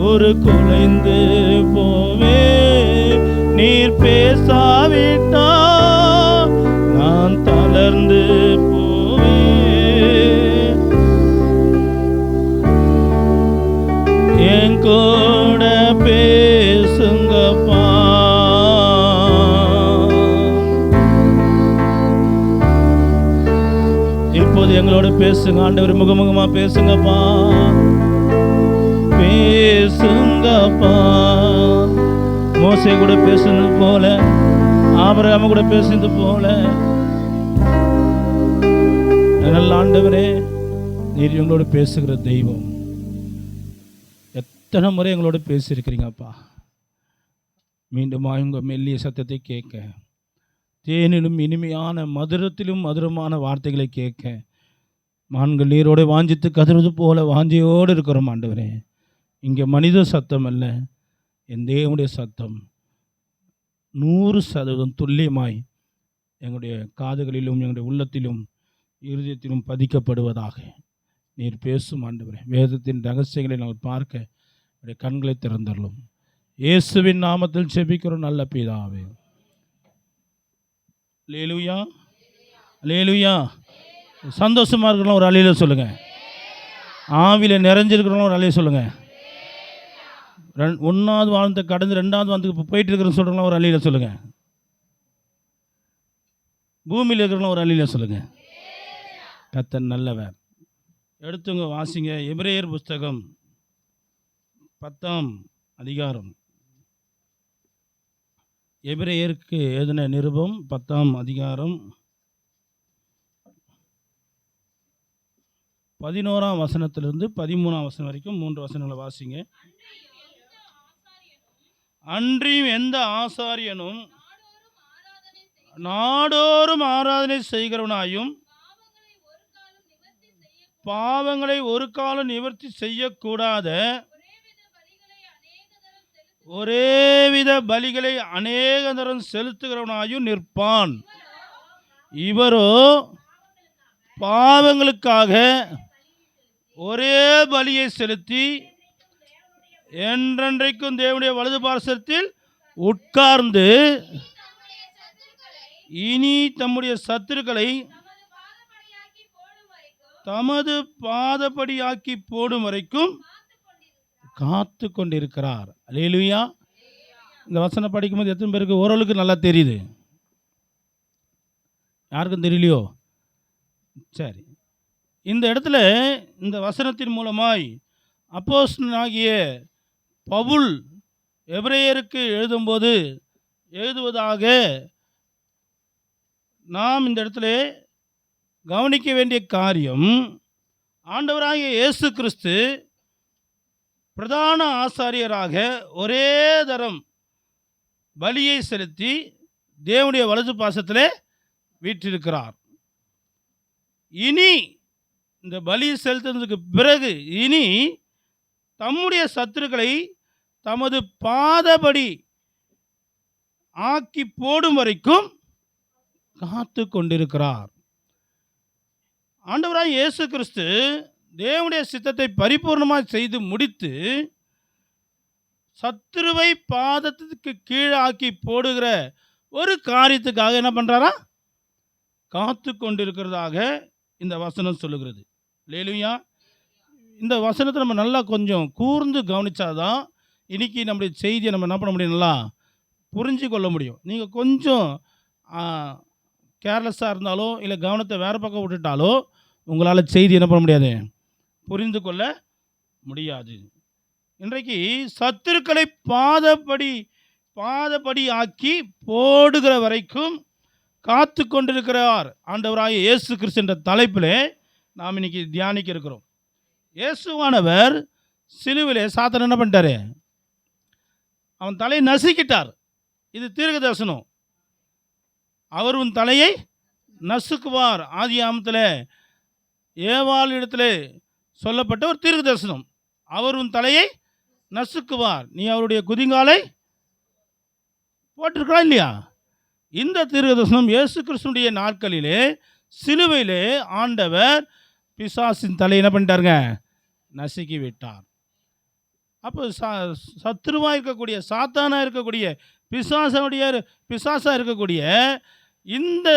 ஒரு குலைந்து போவே. நீர் பேசாவிட்டா நான் தளர்ந்து போவே. என் கூட பேசுங்கப்பா. இப்போது எங்களோட பேசுங்க ஆண்டவர், முகமுகமா பேசுங்கப்பா, பேசுங்கப்பா. மோசே கூட பேசுனது போல, ஆபிரகாம் கூட பேசுனது போல, நல்ல ஆண்டவரே நீர் எங்களோட பேசுகிற தெய்வம். எத்தனை முறை எங்களோட பேசியிருக்கிறீங்கப்பா. மீண்டும் உங்கள் மெல்லிய சத்தத்தை கேட்க, தேனிலும் இனிமையான மதுரத்திலும் மதுரமான வார்த்தைகளை கேட்க மான்கள் நீரோடு வாஞ்சித்து கதறுவது போல வாஞ்சியோடு இருக்கிறோம் ஆண்டவரே. இங்கே மனித சத்தம் அல்ல, என் தேவனுடைய சத்தம் 100% துல்லியமாய் எங்களுடைய காதுகளிலும் எங்களுடைய உள்ளத்திலும் இருதயத்திலும் பதிக்கப்படுவதாக நீர் பேசும் ஆண்டவரே. வேதத்தின் ரகசியங்களை நாங்கள் பார்க்க என்னுடைய கண்களை திறந்தரலும். இயேசுவின் நாமத்தில் செபிக்கிறோம் நல்ல பிதாவே. அல்லேலூயா, அல்லேலூயா. சந்தோஷமாக இருக்கிறவங்க ஒரு அலையில சொல்லுங்கள். ஆவியில் நிறைஞ்சிருக்கிறவங்க ஒரு அலையில சொல்லுங்கள். ஒன்றாவது வாரத்தை கடந்து 2வது வாரத்துக்கு போயிட்டு இருக்கிறன்னு சொல்கிறவங்க ஒரு அலையில சொல்லுங்கள். பூமியில் இருக்கிறவங்க ஒரு அலையில சொல்லுங்கள். கர்த்தர் நல்லவர். எடுத்துங்க வாசிங்க. எபிரேயர் புஸ்தகம் 10ஆம் அதிகாரம். எபிரேயருக்கு எழுதின நிருபம் 10ஆம் அதிகாரம் 11ஆம் வசனத்திலிருந்து 13ஆம் வசனம் வரைக்கும் 3 வசனங்களை வாசிங்க. அன்றியும் எந்த ஆசாரியனும் நாடோறும் ஆராதனை செய்கிறவனாயும் பாவங்களை ஒரு காலம் நிவர்த்தி செய்யக்கூடாத ஒரேவித பலிகளை அநேக தரம் செலுத்துகிறவனாயும் நிற்பான். இவரோ பாவங்களுக்காக ஒரே பலியை செலுத்தி என்றென்றைக்கும் தேவனுடைய வலது பார்சத்தில் உட்கார்ந்து இனி தம்முடைய சத்துருக்களை தமது பாதப்படியாக்கி போடும் வரைக்கும் காத்து கொண்டிருக்கிறார். அல்லேலூயா. இந்த வசனம் படிக்கும்போது எத்தனை பேருக்கு ஓரளவுக்கு நல்லா தெரியுது? யாருக்கும் தெரியலையோ? சரி, இந்த இடத்துல இந்த வசனத்தின் மூலமாய் அப்போஸ்தலனாகிய பவுல் எபிரேயருக்கு எழுதுவதாக நாம் இந்த இடத்துல கவனிக்க வேண்டிய காரியம், ஆண்டவராகிய இயேசு கிறிஸ்து பிரதான ஆசாரியராக ஒரே தரம் பலியை செலுத்தி தேவனுடைய வலது பாசத்திலே வீற்றிருக்கிறார். இனி இந்த பலி செலுத்துறதுக்கு பிறகு இனி தம்முடைய சத்துருக்களை தமது பாதபடி ஆக்கி போடும் வரைக்கும் காத்து கொண்டிருக்கிறார். ஆண்டவராய் இயேசு கிறிஸ்து தேவனுடைய சித்தத்தை பரிபூர்ணமாக செய்து முடித்து சத்துருவை பாதத்துக்கு கீழாக்கி போடுகிற ஒரு காரியத்துக்காக என்ன பண்ணுறாரா? காத்து கொண்டிருக்கிறதாக இந்த வசனம் சொல்லுகிறது. அல்லேலூயா. இந்த வசனத்தை நம்ம நல்லா கொஞ்சம் கூர்ந்து கவனித்தாதான் இன்றைக்கி நம்முடைய செய்தியை நம்ம என்ன பண்ண முடியும், நல்லா புரிஞ்சு கொள்ள முடியும். நீங்கள் கொஞ்சம் கேர்லெஸ்ஸாக இருந்தாலோ இல்லை கவனத்தை வேறு பக்கம் விட்டுட்டாலோ உங்களால் செய்தி என்ன பண்ண முடியாது, புரிந்து கொள்ள முடியாது. இன்றைக்கு சத்துருக்களை பாதப்படி ஆக்கி போடுகிற வரைக்கும் காத்து கொண்டிருக்கிறார் ஆண்டவராகிய இயேசு கிறிஸ்து என்ற தலைப்பில் நாம் இன்னைக்கு தியானிக்க இருக்கிறோம். இயேசுவானவர் சிலுவிலே சாத்தான் என்ன பண்ணிட்டாரு? அவன் தலையை நசுக்கிட்டார். இது தீர்க்க தரிசனம். அவர் உன் தலையை நசுக்குவார். ஆதியாகமத்தில் ஏவாள் இடத்துல சொல்லப்பட்ட ஒரு தீர்க்க தரிசனம். அவர் உன் தலையை நசுக்குவார், நீ அவருடைய குதிங்காலை போட்டிருக்கலாம் இல்லையா? இந்த தீர்க்க தரிசனம் இயேசு கிறிஸ்துடைய நாட்களிலே சிலுவையிலே ஆண்டவர் பிசாசின் தலையை என்ன பண்ணிட்டாருங்க? நசுக்கி விட்டார். அப்போ சத்துருவாக இருக்கக்கூடிய, சாத்தானாக இருக்கக்கூடிய, பிசாசாக இருக்கக்கூடிய இந்த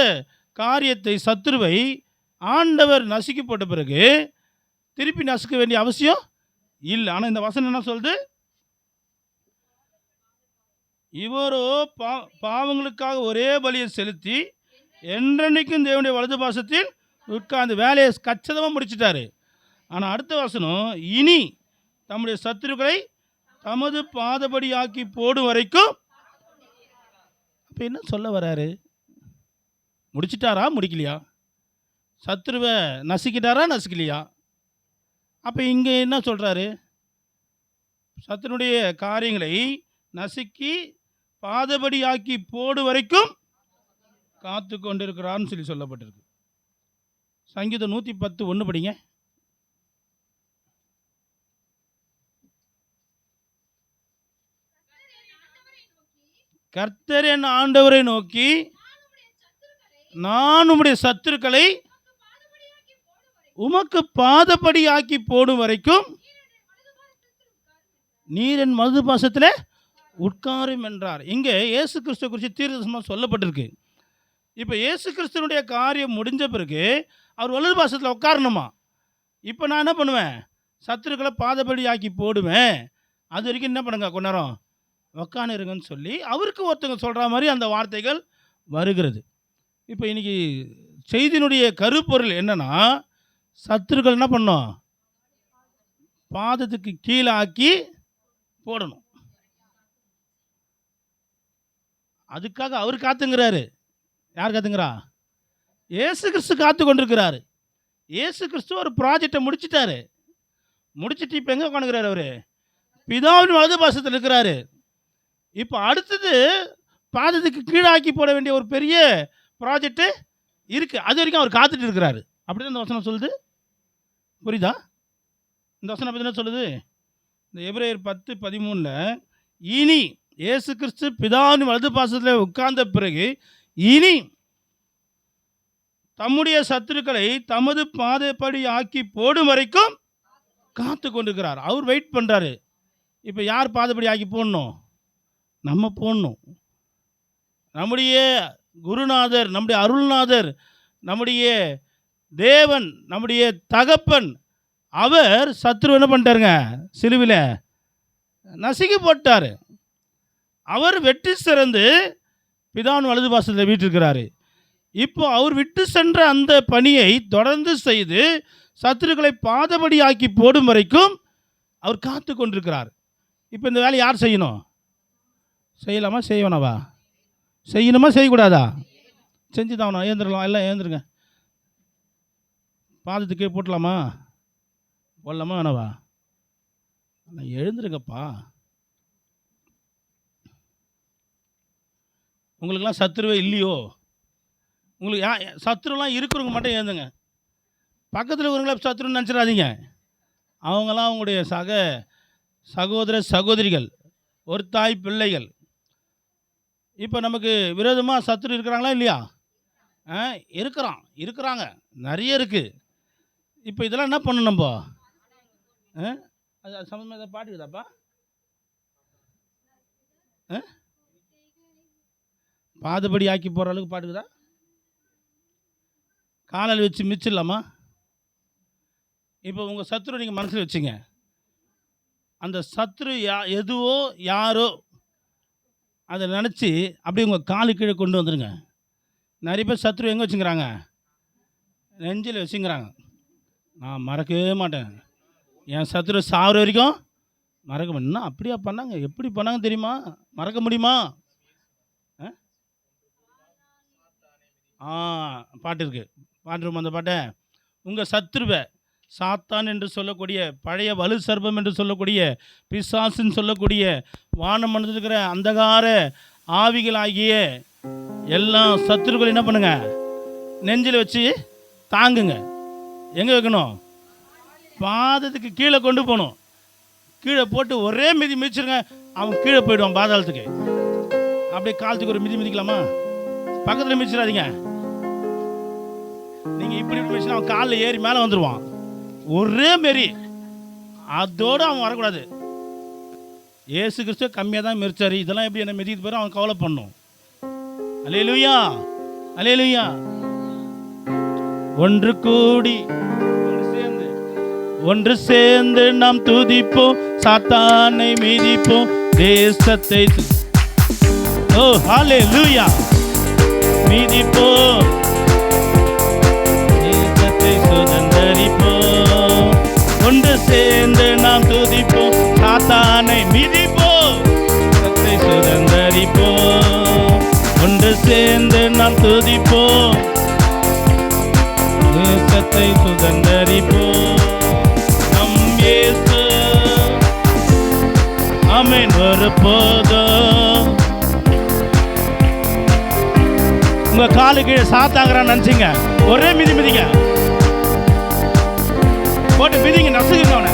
காரியத்தை, சத்துருவை ஆண்டவர் நசுக்கி போட்ட பிறகு திருப்பி நசுக்க வேண்டிய அவசியம் இல்லை. ஆனால் இந்த வசனம் என்ன சொல்லுது? இவரோ பாவங்களுக்காக ஒரே பலியை செலுத்தி என்றென்னைக்கும் தேவனுடைய வலது பாசத்தில் உட்கார்ந்து வேலையை கச்சிதமாக முடிச்சிட்டாரு. ஆனால் அடுத்த வசனம், இனி தம்முடைய சத்துருக்களை தமது பாதபடி ஆக்கி போடும் வரைக்கும். அப்போ என்ன சொல்ல வராரு? முடிச்சிட்டாரா, முடிக்கலையா? சத்துருவை நசுக்கிட்டாரா, நசுக்கலையா? அப்போ இங்கே என்ன சொல்கிறாரு? சத்துருடைய காரியங்களை நசுக்கி பாதபடி ஆக்கி போடு வரைக்கும் காத்து கொண்டிருக்கிறான்னு சொல்லப்பட்டிருக்கு. சங்கீதம் 110:1 படிங்க. கர்த்தர் என் ஆண்டவரை நோக்கி, நான் உம்முடைய சத்துருக்களை உமக்கு பாதபடி ஆக்கி போடும் வரைக்கும் நீர் என் மது பாசத்தில் உட்காரும் என்றார். இங்கே இயேசு கிறிஸ்துவ குறித்து தீர்க்கதரிசனமாக சொல்லப்பட்டிருக்கு. இப்போ இயேசு கிறிஸ்துவனுடைய காரியம் முடிஞ்ச பிறகு அவர் வலது பாசத்தில் உட்காரணுமா? இப்போ நான் என்ன பண்ணுவேன்? சத்துருக்களை பாதபடி ஆக்கி போடுவேன். அது வரைக்கும் என்ன பண்ணுங்க, கொஞ்ச நேரம் உக்கானுருங்கன்னு சொல்லி அவருக்கு ஒருத்தங்க சொல்கிற மாதிரி அந்த வார்த்தைகள் வருகிறது. இப்போ இன்றைக்கி செய்தியினுடைய கருப்பொருள் என்னென்னா, சத்துருக்கள் என்ன பண்ணோம்? பாதத்துக்கு கீழே ஆக்கி போடணும். அதுக்காக அவர் காத்துங்கிறாரு. யார் காத்துங்கிறா? இயேசு கிறிஸ்து காத்து கொண்டிருக்கிறாரு. இயேசு கிறிஸ்து ஒரு ப்ராஜெக்டை முடிச்சிட்டாரு. முடிச்சுட்டு இப்போ எங்கே உட்காந்துக்கிறாரு? அவர் பிதாவின் வலது பாசத்தில் இருக்கிறாரு. இப்போ அடுத்தது பாதத்துக்கு கீழாக்கி போட வேண்டிய ஒரு பெரிய ப்ராஜெக்டு இருக்குது. அது வரைக்கும் அவர் காத்துட்டு இருக்கிறாரு. அப்படி தான் இந்த வசனம் சொல்லுது. புரியுதா? இந்த வசனம் அப்படி என்ன சொல்லுது? இந்த எபிரேயர் 10:13 இனி இயேசு கிறிஸ்து பிதாவின் வலது பாசத்தில் உட்கார்ந்த பிறகு இனி தம்முடைய சத்துருக்களை தமது பாதப்படி ஆக்கி போடும் வரைக்கும் காத்து கொண்டிருக்கிறார். அவர் வெயிட் பண்ணுறாரு. இப்போ யார் பாதப்படி ஆக்கி போடணும்? நம்ம போடணும். நம்முடைய குருநாதர், நம்முடைய அருள்நாதர், நம்முடைய தேவன், நம்முடைய தகப்பன், அவர் சத்துரு என்ன பண்ணிட்டாருங்க? சிலுவையில் நசுக்கி போட்டார். அவர் வெற்றி சிறந்து பிதாவின் வலது பாசத்தில் வீட்டிருக்கிறாரு. இப்போ அவர் விட்டு சென்ற அந்த பணியை தொடர்ந்து செய்து சத்துருக்களை பாதபடி ஆக்கி போடும் வரைக்கும் அவர் காத்து கொண்டிருக்கிறார். இப்போ இந்த வேலை யார் செய்யணும்? செய்யலாமா, செய்யணுவா? செய்யணுமா, செய்யக்கூடாதா? செஞ்சு தான் ஏந்திரலாம். எல்லாம் ஏந்திருங்க. பாதத்துக்கே போட்டலாமா, போடலாமா வேணவா? எழுந்துருங்கப்பா. உங்களுக்கெல்லாம் சத்துருவே இல்லையோ? உங்களுக்கு சத்துருலாம் இருக்கிறவங்க மட்டும் ஏந்துங்க. பக்கத்தில் இருக்கிறவங்கள சத்துருன்னு நினச்சிடாதீங்க. அவங்களாம் அவங்களுடைய சகோதர சகோதரிகள், ஒரு தாய் பிள்ளைகள். இப்போ நமக்கு விரோதமாக சத்துரு இருக்கிறாங்களா இல்லையா? இருக்கிறாங்க, நிறைய இருக்குது. இப்போ இதெல்லாம் என்ன பண்ணணும் நம்ம? அது சம்மந்தமாக எதாவது பாட்டுக்குதாப்பா? பாதபடி ஆக்கி போகிற அளவுக்கு பாட்டுக்குதா? காலையில் வச்சு மிச்சிடலாமா? இப்போ உங்கள் சத்துரு நீங்கள் மனசில் வச்சுங்க. அந்த சத்துரு எதுவோ யாரோ அதை நினச்சி அப்படியே உங்கள் காலு கீழே கொண்டு வந்துடுங்க. நிறைய பேர் சத்துரு எங்கே வச்சுக்கிறாங்க? நெஞ்சில் வச்சுக்கிறாங்க. நான் மறக்கவே மாட்டேன். என் சத்துரு சாகிற வரைக்கும் மறக்க மாட்டேன். என்ன அப்படியா பண்ணாங்க? எப்படி பண்ணாங்க தெரியுமா? மறக்க முடியுமா? பாட்டு இருக்குது, பாட்டு அந்த பாட்டை. உங்கள் சத்துருவை சாத்தான் என்று சொல்லக்கூடிய, பழைய வலு சர்பம் என்று சொல்லக்கூடிய, பிசாசுன்னு சொல்லக்கூடிய, வானம் இருக்கிற அந்தகார ஆவிகளாகிய எல்லா சத்துருக்கள் என்ன பண்ணுங்க? நெஞ்சில் வச்சு தாங்குங்க. எங்கே வைக்கணும்? பாதத்துக்கு கீழே கொண்டு போகணும். கீழே போட்டு ஒரே மிதிச்சிருங்க. அவன் கீழே போயிடுவான் பாதாளத்துக்கு. அப்படியே காலத்துக்கு ஒரு மிதிக்கலாமா? பக்கத்தில் மிதிச்சிடாதீங்க. நீங்கள் இப்படி மிதிச்சுன்னா அவன் காலில் ஏறி மேலே வந்துடுவான். ஒரே மாரி. அதோடு அவன் வரக்கூடாது. இயேசு கிறிஸ்து கம்மியாக தான் மிதிச்சாரு. இதெல்லாம் எப்படி என்ன மிதித்து போகிற அவன் கவலை பண்ணும். அல்லேலூயா, அல்லேலூயா. ஒன்று கூடி ஒன்று சேர்ந்து நாம் துதிப்போம், சாத்தானை மிதிப்போம், தேசத்தை ஓ ஹல்லேலூயா மிதிப்போம், தேசத்தை சுதந்தரிப்போம். ஒன்று சேர்ந்து நாம் துதிப்போம், சாத்தானை மிதிப்போம், தேசத்தை சுதந்தரிப்போம். ஒன்று சேர்ந்து நாம் துதிப்போம், தேசத்தை சுதந்தரிப்போம். நம் இயேசு ஆமென் ஒருபோதும். உங்க காலு கீழே சாத்தாங்கிறான்னு நினைச்சீங்க, ஒரே மிதி மிதிங்க, போட்டு மிதிங்க, நசுக்குங்க அவனை.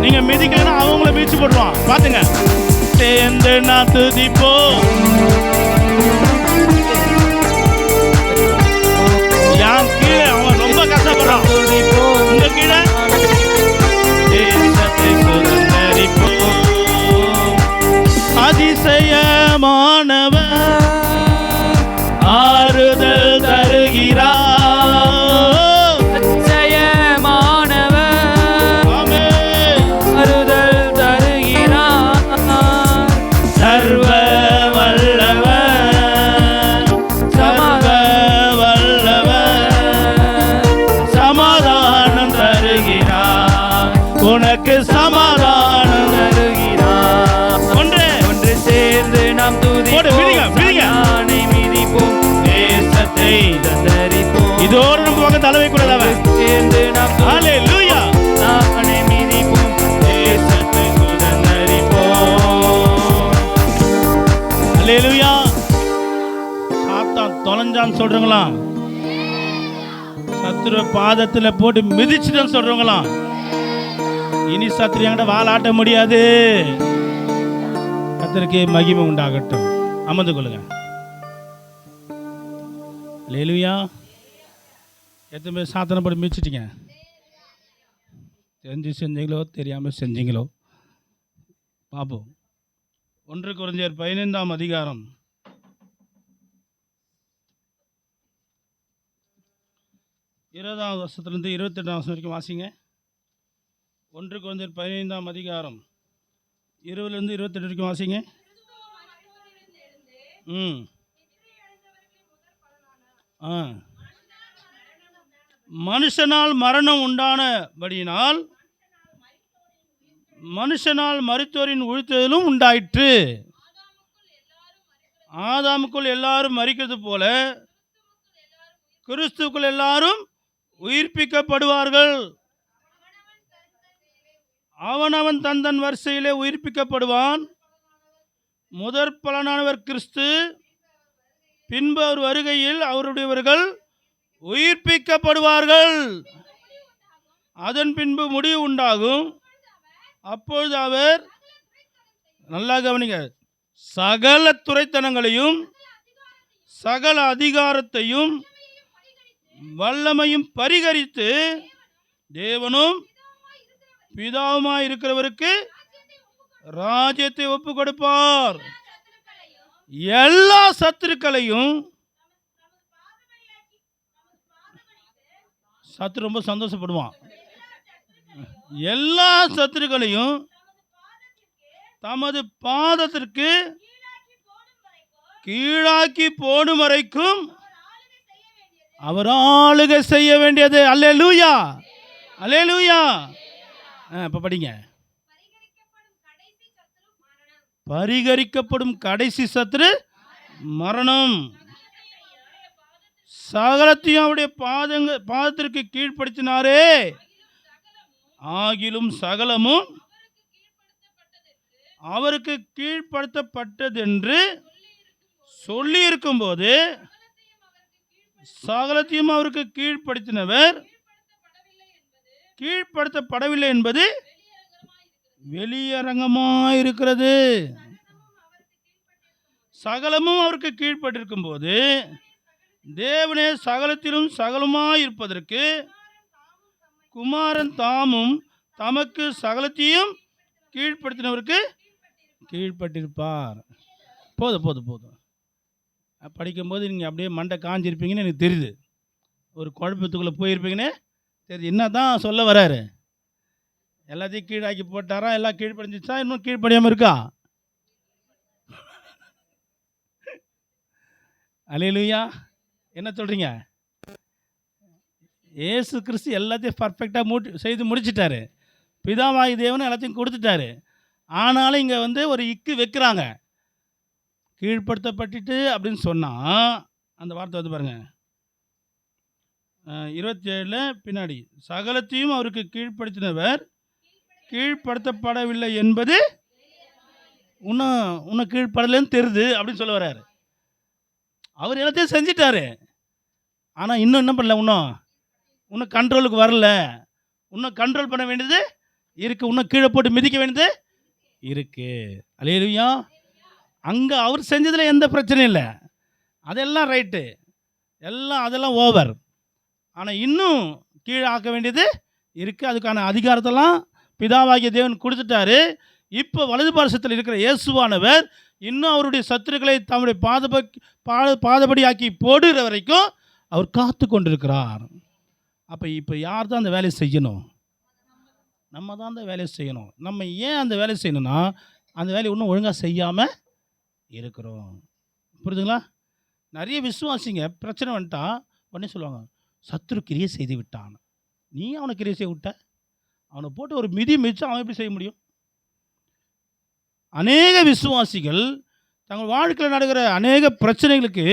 நீங்க மிதிக்கலன்னா அவங்கள மிதிச்சு போட்டுருவான், பாத்துங்க. சேர்ந்து நான் துதிப்போம், யான் கீழே அவன் ரொம்ப கஷ்டப்படுறான், உங்க கீழே தேசத்தை சுதந்தரிப்போம். அதிசயமானவர் ஆறுதல் தருகிறார், அதிசயமானவர் ஆறுதல் தருகிறார். சர்வ வல்லவர், சர்வ வல்லவர் சமாதானம் தருகிறார், உனக்கு சமாதானம் தருகிறார். ஒன்று சேர்ந்து நாம் மிதிப்போம், தேசத்தை சுதந்தரிப்போம். இதோடு நம்ம பக்கம் தலைவை கூட சேர்ந்து நாம் ஹல்லேலூயா சாத்தானை மிதிப்போம், தேசத்தை சுதந்தரிப்போம். ஹல்லேலூயா. சாத்தான் தொலைஞ்சான்னு சொல்றவங்களா, சத்துரு பாதத்துல போட்டு மிதிச்சுட்டான்னு சொல்றவங்களா, இனி சத்துரு என்கிட்ட வாலாட்ட முடியாது. கர்த்தருக்கு மகிமை உண்டாகட்டும். அமர்ந்து கொள்ளுங்க. ஹல்லேலூயா. எத்தனை பேர் சாத்தனை போட்டு மிதிச்சிட்டீங்க? தெரிஞ்சு செஞ்சீங்களோ தெரியாமல் செஞ்சீங்களோ பார்ப்போம். 1 கொரிந்தியர் 15ஆம் அதிகாரம் 20ஆம் வருஷத்துலேருந்து 28ஆம் வருஷம் வரைக்கும் வாசிங்க. 1 கொரிந்தியர் 15ஆம் அதிகாரம் 20லேருந்து 28 வரைக்கும் வாசிங்க. மனுஷனால் மரணம் உண்டானபடியினால் மனுஷனால் மரித்தோரின் உயிர்த்தெழுதலும் உண்டாயிற்று. ஆதாமுக்குள் எல்லாரும் மரிக்கிறது போல கிறிஸ்துவுக்குள் எல்லாரும் உயிர்ப்பிக்கப்படுவார்கள். அவனவன் தன் வரிசையிலே உயிர்ப்பிக்கப்படுவான். முதற் பலனானவர் கிறிஸ்து, பின்பு அவர் வருகையில் அவருடையவர்கள் உயிர்ப்பிக்கப்படுவார்கள். அதன் பின்பு முடிவு உண்டாகும். அப்பொழுது அவர், நல்லா கவனிங்க, சகல துரைத்தனங்களையும் சகல அதிகாரத்தையும் வல்லமையும் பரிகரித்து தேவனும் பிதாவுமாய் இருக்கிறவருக்கு ராஜ்யத்தை ஒப்பு கொடுப்பார். எல்லா சத்துருக்களையும், சத்துரு ரொம்ப சந்தோஷப்படுவான், எல்லா சத்துருக்களையும் தமது பாதத்திற்கு கீழாக்கி போடும் வரைக்கும் அவர் ஆளுகை செய்ய வேண்டியது. அல்லேலூயா, அல்லேலூயா. இப்போ படிங்க. பரிகரிக்கப்படும் கடைசி சத்துரு மரணம். சகலத்தையும் அவருடைய பாதத்திற்கு கீழ்ப்படுத்தினாரே, ஆகிலும் சகலமும் அவருக்கு கீழ்ப்படுத்தப்பட்டதென்று சொல்லி இருக்கும்போது சகலத்தையும் அவருக்கு கீழ்ப்படுத்தினவர் கீழ்ப்படுத்தப்படவில்லை என்பது வெளியரங்கமாயிருக்கிறது. சகலமும் அவருக்கு கீழ்ப்பட்டிருக்கும் போது தேவனே சகலத்திலும் சகலமாயிருப்பதற்கு குமாரன் தாமும் தமக்கு சகலத்தையும் கீழ்ப்படுத்தினவருக்கு கீழ்ப்பட்டிருப்பார். போதும் போதும் போதும். படிக்கும்போது நீங்கள் அப்படியே மண்டை காஞ்சிருப்பீங்கன்னு எனக்கு தெரியுது. ஒரு குழப்பத்துக்குள்ளே போயிருப்பீங்கன்னு தெரியுது. என்ன தான் சொல்ல வராரு? எல்லாத்தையும் கீழாக்கி போட்டாரா? எல்லாம் கீழ்ப்படிஞ்சிச்சா? இன்னும் கீழ்ப்படியாமல் இருக்கா? அல்லேலூயா. என்ன சொல்கிறீங்க? இயேசு கிறிஸ்து எல்லாத்தையும் பர்ஃபெக்டாக செய்து முடிச்சிட்டாரு. பிதாவாகி தேவன் எல்லாத்தையும் கொடுத்துட்டாரு. ஆனாலும் இங்கே வந்து ஒரு இக்கு வைக்கிறாங்க. கீழ்ப்படுத்தப்பட்டுட்டு அப்படின்னு சொன்னால் அந்த வார்த்தை வந்து பாருங்கள், 27 பின்னாடி, சகலத்தையும் அவருக்கு கீழ்ப்படுத்தினவர் கீழ்ப்படுத்தப்படவில்லை என்பது இன்னும் கீழ்ப்படலைன்னு தெரியுது அப்படின்னு சொல்ல வர்றாரு. அவர் எல்லாத்தையும் செஞ்சிட்டாரு. ஆனால் இன்னும் என்ன பண்ணல, இன்னும் கண்ட்ரோலுக்கு வரல. இன்னும் கண்ட்ரோல் பண்ண வேண்டியது இருக்குது. இன்னும் கீழே போட்டு மிதிக்க வேண்டியது இருக்குது. அல்லேலூயா. அங்கே அவர் செஞ்சதில் எந்த பிரச்சனையும் இல்லை, அதெல்லாம் ரைட்டு, அதெல்லாம் ஓவர். ஆனால் இன்னும் கீழே ஆக்க வேண்டியது இருக்குது. அதுக்கான அதிகாரத்தெல்லாம் பிதாவாகிய தேவன் கொடுத்துட்டாரு. இப்போ வலது பார்சத்தில் இருக்கிற இயேசுவானவர் இன்னும் அவருடைய சத்துருக்களை தம்முடைய பாதபடி ஆக்கி போடுகிற வரைக்கும் அவர் காத்து கொண்டிருக்கிறார். அப்போ இப்போ யார் தான் அந்த வேலையை செய்யணும்? நம்ம தான் அந்த வேலையை செய்யணும். நம்ம ஏன் அந்த வேலையை செய்யணும்னா, அந்த வேலையை இன்னும் ஒழுங்காக செய்யாமல் இருக்கிறோம். புரியுதுங்களா? நிறைய விசுவாசிங்க பிரச்சனை வந்துட்டா உடனே சொல்லுவாங்க, சத்துரு கிரியை செய்து விட்டான். நீ அவனை கிரியை செய்ய விட்ட? அவனை போட்டு ஒரு மிதிச்சு அவன் எப்படி செய்ய முடியும்? அநேக விசுவாசிகள் தங்கள் வாழ்க்கையில் நடக்கிற அநேக பிரச்சனைகளுக்கு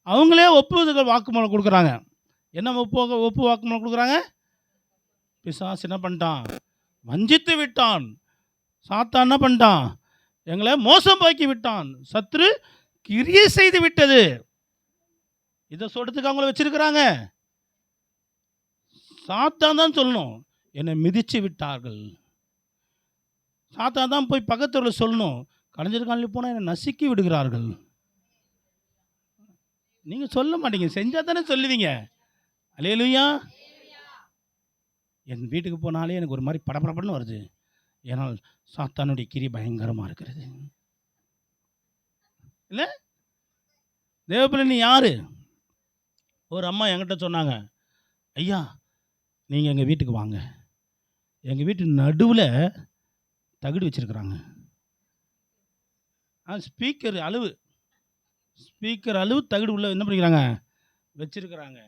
அவங்களே வாக்குமூலம் கொடுக்குறாங்க. என்ன ஒப்பு வாக்குமூலம் கொடுக்குறாங்க? பிசாசு என்ன பண்ணிட்டான்? வஞ்சித்து விட்டான். சாத்தான் என்ன பண்ணிட்டான்? எங்களை மோசம் போக்கி விட்டான். சத்துரு கிரியை செய்து விட்டது. இதை சொல்றதுக்கு அவங்கள வச்சிருக்கிறாங்க. சாத்தான் தான் சொல்லணும், என்னை மிதிச்சு விட்டார்கள். சாத்தான் தான் போய் பக்கத்தில் சொல்லணும், கலைஞர் காலையில் போனால் என்னை நசுக்கி விடுகிறார்கள். நீங்கள் சொல்ல மாட்டீங்க, செஞ்சால் தானே சொல்லுவீங்க. அல்லேலூயா. என் வீட்டுக்கு போனாலே எனக்கு ஒரு மாதிரி படபடன்னு வருது. ஏன்னால் சாத்தானுடைய கிரி பயங்கரமாக இருக்கிறது. இல்லை தேவப்பிள்ளை, நீ யார்? ஒரு அம்மா என்கிட்ட சொன்னாங்க, ஐயா நீங்கள் எங்கள் வீட்டுக்கு வாங்க, எங்கள் வீட்டு நடுவில் தகுடு வச்சுருக்குறாங்க. ஸ்பீக்கர் அளவு தகுடு உள்ள என்ன பண்ணிக்கிறாங்க, வச்சுருக்கிறாங்க.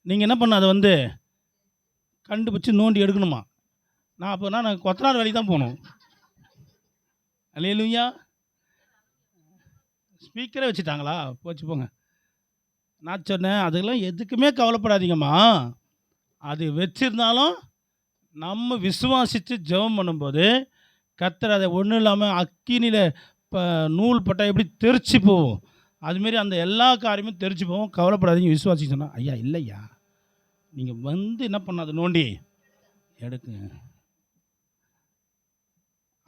நீங்கள் என்ன பண்ண, அதை வந்து கண்டுபிடிச்சி நோண்டி எடுக்கணுமா? நான் கொத்தனார் வேலைக்கு தான் போகணும். அல்லேலூயா. ஸ்பீக்கரே வச்சுட்டாங்களா? போச்சு போங்க. நான் சொன்னேன், அதெல்லாம் எதுக்குமே கவலைப்படாதீங்கம்மா. அது வச்சிருந்தாலும் நம்ம விசுவாசித்து ஜெபம் பண்ணும்போது கர்த்தர் அதை ஒன்றும் இல்லாமல் அக்கினியில் நூல் பட்டா எப்படி தெரிச்சு போகும், அதுமாரி அந்த எல்லா காரியமும் தெரிச்சு போகும். கவலைப்படாதீங்க விசுவாசிக்க சொன்னால், ஐயா இல்லையா, நீங்கள் வந்து என்ன பண்ணாத நோண்டி எடுக்குங்க.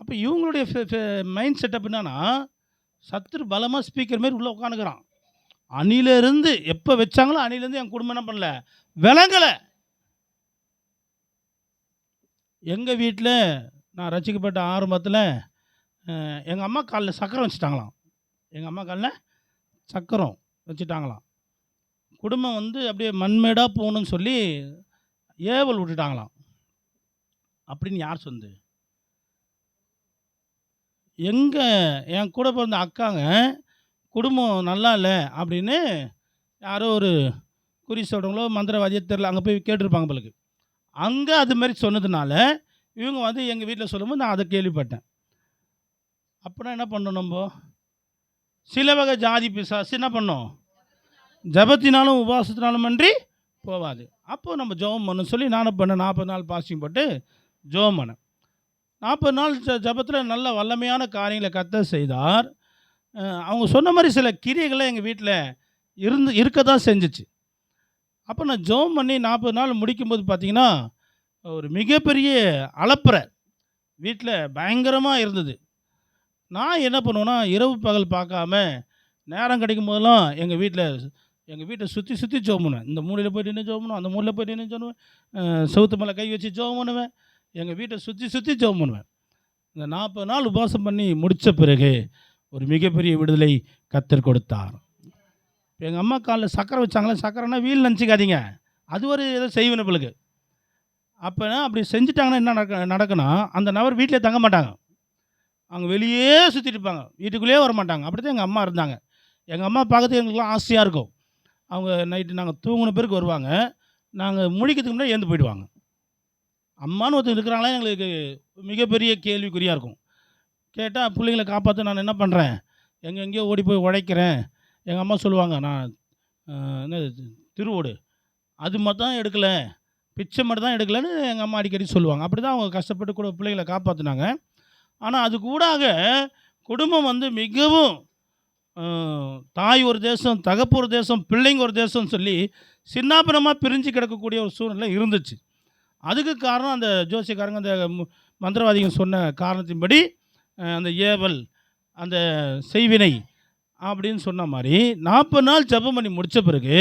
அப்போ இவங்களுடைய மைண்ட் செட்டப் என்னன்னா, சத்துரு பலமாக ஸ்பீக்கர் மாரி உள்ளே உட்காந்துக்கிறான். அணிலேருந்து எப்போ வச்சாங்களோ அணிலேருந்து என் குடும்பம் என்ன பண்ணல, விளங்கலை. எங்கள் வீட்டில் நான் ரசிக்கப்பட்ட ஆரம்பத்தில் எங்கள் அம்மா காலில் சக்கரம் வச்சுட்டாங்களாம். எங்கள் அம்மா காலில் சக்கரம் வச்சுட்டாங்களாம். குடும்பம் வந்து அப்படியே மண்மேடாக போகணுன்னு சொல்லி ஏவல் விட்டுட்டாங்களாம். அப்படின்னு யார் சொந்து? என் கூட பிறந்த அக்காங்க குடும்பம் நல்லா இல்லை அப்படின்னு யாரோ ஒரு குறி சொல்கிறவங்களோ மந்திரவாதியோ தெரில, அங்கே போய் கேட்டிருப்பாங்க போலுக்கு. அங்கே அது மாதிரி சொன்னதுனால இவங்க வந்து எங்கள் வீட்டில் சொல்லும்போது நான் அதை கேள்விப்பட்டேன். அப்படின்னா என்ன பண்ணணும், நம்ம சில வகை ஜாதி பிசாசு என்ன பண்ணோம், ஜபத்தினாலும் உபவாசத்தினாலும் அன்றி போகாது. அப்போது நம்ம ஜெபம் பண்ணணும் சொல்லி நானும் பண்ணேன். 40 நாள் பாஸ்டிங் போட்டு ஜெபம் பண்ணேன். 40 நாள் ஜபத்தில் நல்ல வல்லமையான காரியங்களை கர்த்தர் செய்தார். அவங்க சொன்ன மாதிரி சில கிரியைகளை எங்கள் வீட்டில் இருக்க தான் செஞ்சிச்சு. அப்போ நான் ஜெபம் பண்ணி 40 நாள் முடிக்கும்போது பார்த்திங்கன்னா ஒரு மிகப்பெரிய அலப்பறை வீட்டில் பயங்கரமாக இருந்தது. நான் என்ன பண்ணுவேன்னா, இரவு பகல் பார்க்காம நேரம் கிடைக்கும் போதெல்லாம் எங்கள் வீட்டில் எங்கள் வீட்டை சுற்றி சுற்றி ஜெபம் பண்ணுவேன். இந்த மூலையில் போய்ட்டு நின்று ஜெபம் பண்ணுவேன், அந்த மூலையில் போய்ட்டு நின்று ஜெபம் பண்ணுவேன், செவுத்து மேலே கை வச்சு ஜெபம் பண்ணுவேன். எங்கள் வீட்டை சுற்றி சுற்றி ஜெபம் பண்ணுவேன். இந்த 40 நாள் உபவாசம் பண்ணி முடித்த பிறகு ஒரு மிகப்பெரிய விடுதலை கர்த்தர் கொடுத்தார். எங்கள் அம்மா காலில் சக்கரை வச்சாங்களே, சக்கரைனா வீல் நினச்சிக்காதீங்க, அது ஒரு ஏதோ செய்வினை பிள்ளைக்கு. அப்போனா அப்படி செஞ்சுட்டாங்கன்னா என்ன நடக்குன்னா, அந்த நபர் வீட்டிலே தங்க மாட்டாங்க, அவங்க வெளியே சுற்றிட்டு இருப்பாங்க, வீட்டுக்குள்ளேயே வர மாட்டாங்க. அப்படி தான் எங்கள் அம்மா இருந்தாங்க. எங்கள் அம்மா பார்க்கறதுக்கு எங்களுக்குலாம் ஆசையாக இருக்கும். அவங்க நைட்டு நாங்கள் தூங்கின பிறகு வருவாங்க, நாங்கள் முழிக்கிறதுக்கு முன்னாடி எழுந்து போயிடுவாங்க. அம்மான்னு ஒருத்தர் இருக்கிறாங்களா எங்களுக்கு மிகப்பெரிய கேள்விக்குறியாக இருக்கும். கேட்டால் பிள்ளைங்களை காப்பாற்ற நான் என்ன பண்ணுறேன், எங்கேயோ ஓடி போய் உழைக்கிறேன். எங்கள் அம்மா சொல்லுவாங்க, நான் என்னது திருவோடு அது மட்டும் தான் எடுக்கலை, பிச்சை மட்டும் தான் எடுக்கலைன்னு எங்கள் அம்மா அடிக்கடி சொல்லுவாங்க. அப்படி தான் அவங்க கஷ்டப்பட்டு கூட பிள்ளைகளை காப்பாற்றினாங்க. ஆனால் அது கூடாக குடும்பம் வந்து மிகவும் தாய் ஒரு தேசம், தகப்பு ஒரு தேசம், பிள்ளைங்க ஒரு தேசம்னு சொல்லி சின்னாபின்னமாக பிரிஞ்சு கிடக்கக்கூடிய ஒரு சூழ்நிலை இருந்துச்சு. அதுக்கு காரணம் அந்த ஜோசியக்காரங்க, அந்த மந்திரவாதிங்க சொன்ன காரணத்தின்படி அந்த ஏவல், அந்த செய்வினை அப்படின்னு சொன்ன மாதிரி 40 நாள் ஜெபம் பண்ணி முடித்த பிறகு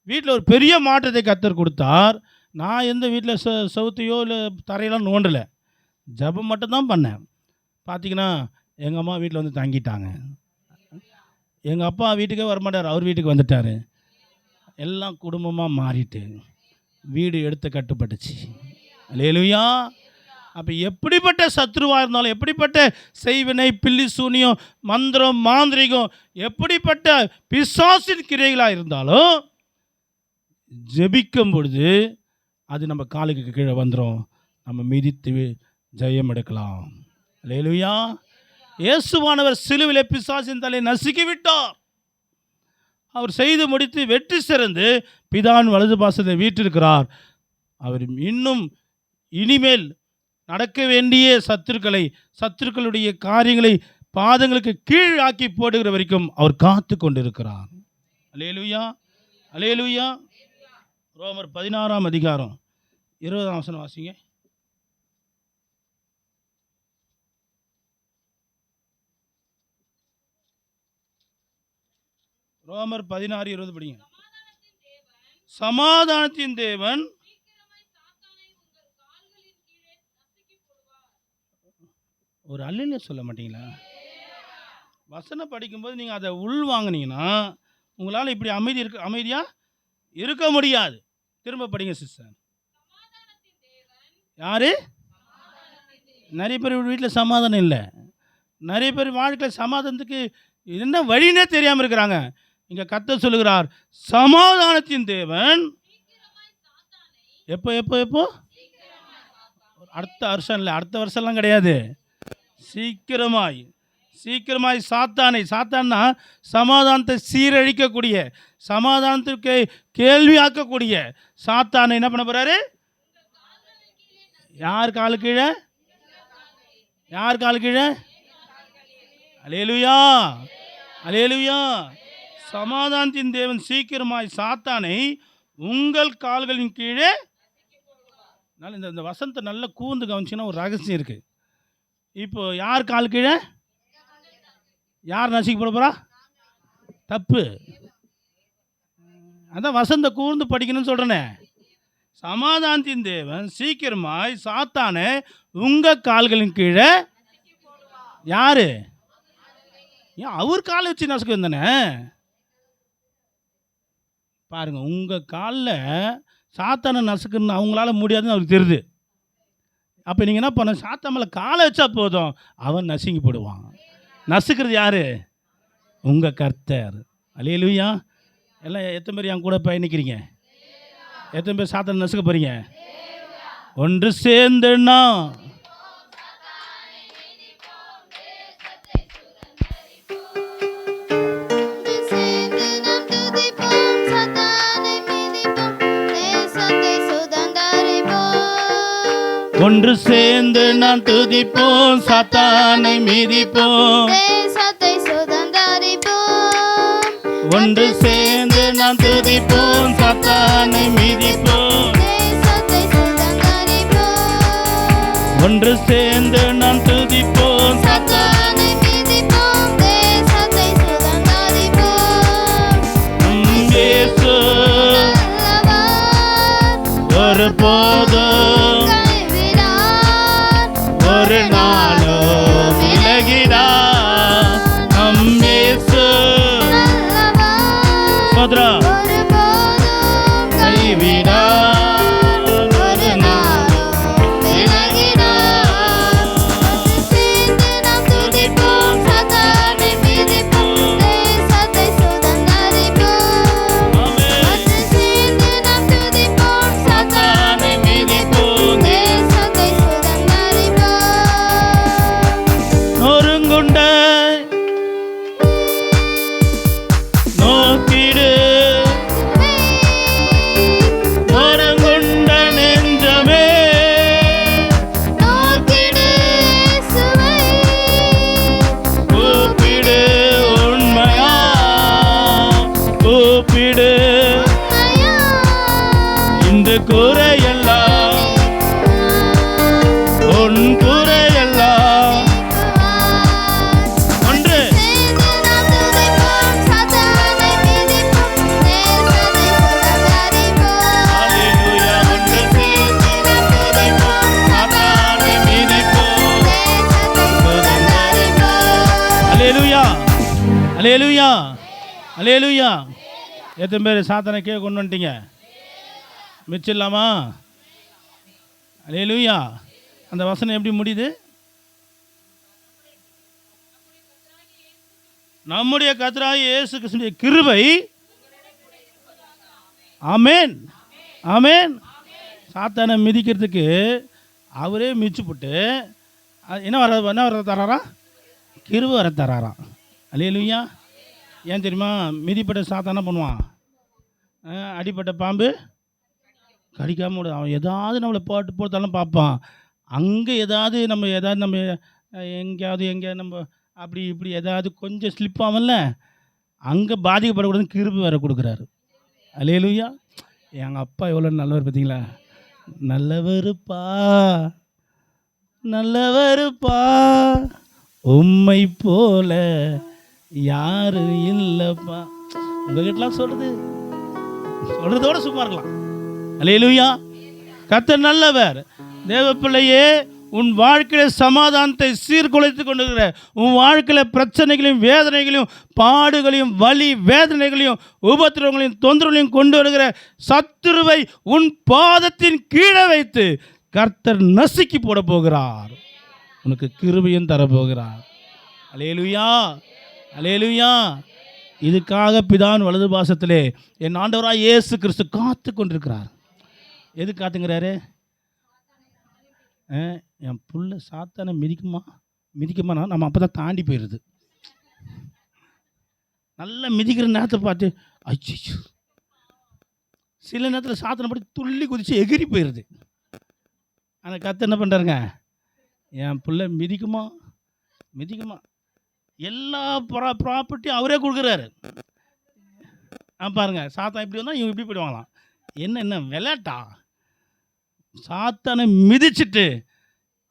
வீட்டில் ஒரு பெரிய மாற்றத்தை கர்த்தர் கொடுத்தார். நான் எந்த வீட்டில் செவுத்தையோ இல்லை தரையெல்லாம் நோண்டலை, ஜெபம் மட்டும்தான் பண்ணேன். பார்த்திங்கன்னா எங்கள் அம்மா வீட்டில் வந்து தங்கிட்டாங்க. எங்கள் அப்பா வீட்டுக்கே வரமாட்டார், அவர் வீட்டுக்கு வந்துட்டார். எல்லாம் குடும்பமாக மாறிட்டு வீடு எடுத்து கட்டுப்பட்டுச்சு. அல்லேலூயா. அப்போ எப்படிப்பட்ட சத்ருவாக இருந்தாலும், எப்படிப்பட்ட செய்வினை, பில்லி சூனியம், மந்திரம், மாந்திரிகம், எப்படிப்பட்ட பிசாசின் கிரைகளாக இருந்தாலும் ஜெபிக்கும் பொழுது அது நம்ம காலுக்கு கீழே வந்துடும், நம்ம மிதித்து ஜெயம் எடுக்கலாம். அல்லேலூயா. இயேசுவானவர் சிலுவிலே பிசாசின் தலை நசுக்கி விட்டார். அவர் செய்து முடித்து வெற்றி சிறந்து பிதான் வலது பாசத்தை வீற்றிருக்கிறார். அவர் இன்னும் இனிமேல் நடக்க வேண்டிய சத்துருக்களுடைய காரியங்களை பாதங்களுக்கு கீழ் ஆக்கி போடுகிற வரைக்கும் அவர் காத்து கொண்டிருக்கிறார். அல்லேலூயா, அல்லேலூயா. ரோமர் 16ஆம் அதிகாரம் 20ஆம் வசனம் வாசிங்க. ரோமர் 16:20 படிங்க. சமாதானத்தின் தேவன் ஒரு அல்லையில சொல்ல மாட்டீங்களா? வசனம் படிக்கும்போது நீங்கள் அதை உள் வாங்கினீங்கன்னா உங்களால் இப்படி அமைதியாக இருக்க முடியாது. திரும்ப படிங்க சிஸ்டர். யாரு? நிறைய பேர் வீட்டில் சமாதானம் இல்லை, நிறைய பேர் வாழ்க்கையில் சமாதானத்துக்கு என்ன வழினே தெரியாமல் இருக்கிறாங்க. இங்கே கர்த்தர் சொல்லுகிறார், சமாதானத்தின் தேவன் எப்போ எப்போ எப்போ அடுத்த வருஷம் இல்லை, அடுத்த வருஷம்லாம் கிடையாது, சீக்கிரமாய் சாத்தான்னா சமாதானத்தை சீரழிக்கக்கூடிய, சமாதானத்திற்கு கேள்வியாக்கக்கூடிய சாத்தானை என்ன பண்ண போறாரு? யார் காலு கீழே? யார் காலு கீழே? அல்லேலூயா, அல்லேலூயா. சமாதானத்தின் தேவன் சீக்கிரமாய் சாத்தானை உங்கள் கால்களின் கீழே. இந்த வசனத்தை நல்லா கூர்ந்து கவனிச்சிங்கன்னா ஒரு ரகசியம் இருக்குது. இப்போ யார் கால் கீழே? யார் நசுக்கப்பட போகிறா? தப்பு. அதான் வசந்த கூர்ந்து படிக்கணும்னு சொல்கிறேனே. சமாதானத்தின் தேவன் சீக்கிரமாய் சாத்தானை உங்கள் கால்களின் கீழே. யார்? ஏன் அவர் காலை வச்சு நசுக்க வந்தானே பாருங்கள். உங்கள் காலில் சாத்தானை நசுக்குன்னு அவங்களால முடியாதுன்னு அவருக்கு தெரியுது. அப்போ நீங்கள் என்ன பண்ண, சாத்தான் மேலே காலை வச்சா போதும், அவன் நசுங்கி போடுவான். நசுக்கிறது யார்? உங்கள் கர்த்தர். அல்லேலூயா. எல்லாம் எத்தனை பேர் என் கூட பயணிக்கிறீங்க? எத்தனை பேர் சாத்தானை நசுக்க போகிறீங்க? ஒன்று சேர்ந்துன்னா ஒன்று சேர்ந்து நாம் துதிப்போம், சாத்தானை மிதிப்போம், தேசத்தை சுதந்தரிப்போம். ஒன்று சேர்ந்து நாம் துதிப்போம், சாத்தானை மிதிப்போம், தேசத்தை சுதந்தரிப்போம். ஒன்று சேர்ந்து நாம் துதிப்போம், சாத்தானை மிதிப்போம், தேசத்தை சுதந்தரிப்போம். ஒருபோதும் கைவிடார் ஒரு நாளும் விலகிடார் நம் இயேசு நல்லவர் சோத்ரா ஒருபோதும் கைவிடார் ஒரு நாளும் விலகிடார் சேர்ந்து நாம் துதிப்போம் சாத்தானை மிதிப்போம் தேசத்தை சுதந்தரிப்போம் ஆமென். சேர்ந்து நாம் துதிப்போம் சாத்தானை மிதிப்போம் தேசத்தை சுதந்தரிப்போம் நொறுங்குண்ட நோக்கிடு நொறுங்குண்ட நெஞ்சமே நோக்கிடு சுவை கூப்பிடு உண்மையா கூப்பிடு ஐயா இந்த குறையெல்லாம் உன் குறையெல்லாம் ஒன்று சேர்ந்து நாம் துதிப்போம் சாத்தானை மிதிப்போம் தேசத்தை சுதந்தரிப்போம் அல்லேலூயா ஒன்று சேர்ந்து நாம் துதிப்போம் சாத்தானை மிதிப்போம் தேசத்தை சுதந்தரிப்போம் அல்லேலூயா அல்லேலூயா அல்லேலூயா எத்தனை பேர் சாத்தானை கீழே கொண்டு வந்துட்டீங்க மிச்சம் இல்லாமா அல்லேலூயா அந்த வசனம் எப்படி முடியுது நம்முடைய கர்த்தராகிய இயேசு கிறிஸ்துவின் கிருபை ஆமென் ஆமென் சாத்தானை மிதிக்கிறதுக்கு அவரே மிதிச்சு போட்டு என்ன வர தராரா கிருபை வர தராராம் அல்லேலூயா ஏன் தெரியுமா மிதிப்பட்ட சாத்தான பண்ணுவான் அடிப்பட்ட பாம்பு கடிக்காம விட அவன் ஏதாவது நம்மளை போட்டு போட்டாலும் பார்ப்பான் அங்கே ஏதாவது நம்ம எங்கேயாவது நம்ம அப்படி இப்படி ஏதாவது கொஞ்சம் ஸ்லிப் ஆகல அங்கே பாதிக்கப்படக்கூடாதுன்னு கிருபை வேற கொடுக்குறாரு அல்லேலூயா எங்கள் அப்பா எவ்வளோ நல்லவர் பார்த்தீங்களா நல்லவருப்பா நல்லவருப்பா உம்மை போல யாரும் இல்லைப்பா உங்ககிட்டலாம் சொல்கிறதோட சும்மா இருக்கலாம் அல்லேலூயா கர்த்தர் நல்லவர் தேவ பிள்ளையே உன் வாழ்க்கையில் சமாதானத்தை சீர்குலைத்து கொண்டிருக்கிற உன் வாழ்க்கையில் பிரச்சனைகளையும் வேதனைகளையும் பாடுகளையும் வலி வேதனைகளையும் உபத்திரவங்களையும் தொந்தரவுகளையும் கொண்டு வருகிற சத்துருவை உன் பாதத்தின் கீழே வைத்து கர்த்தர் நசுக்கி போட போகிறார் உனக்கு கிருபையும் தரப்போகிறார் அல்லேலூயா அல்லேலூயா இதுக்காக பிதான் வலது பாசத்திலே என் ஆண்டவராய் இயேசு கிறிஸ்து காத்து கொண்டிருக்கிறார் எது காத்துங்கிறாரு என் புள்ள சாத்தானை மிதிக்குமானா நம்ம அப்போ தான் தாண்டி போயிடுது நல்லா மிதிக்கிற நேரத்தை பார்த்து அச்சோ சில நேரத்தில் சாத்தனை படி துள்ளி குதித்து எகிரி போயிடுது ஆனால் கத்து என்ன பண்ணுறாருங்க என் பிள்ளை மிதிக்குமா எல்லா ப்ராப்பர்ட்டியும் அவரே கொடுக்குறாரு பாருங்க சாத்தான் இப்படி வந்தால் இவங்க இப்படி போயிடுவாங்களாம் என்ன விளையாட்டா சாத்தானை மிதிச்சிட்டு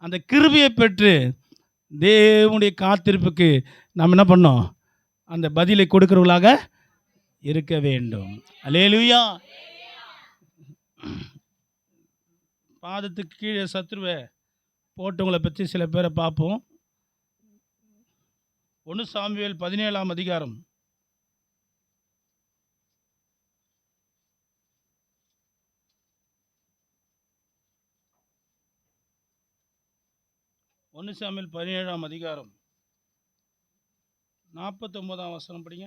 அந்த கிருபையை பெற்று தேவனுடைய காத்திருப்புக்கு நாம் என்ன பண்ணோம் அந்த பதிலை கொடுக்கிறவர்களாக இருக்க வேண்டும் அல்லேலூயா பாதத்துக்கு கீழே சத்துருவை போட்டவங்களை பற்றி சில பேரை பார்ப்போம் 1 சாமுவேல் 17ஆம் அதிகாரம் ஒன்று சாமுவேல் 17ஆம் அதிகாரம் 49ஆம் வசனம் படிங்க.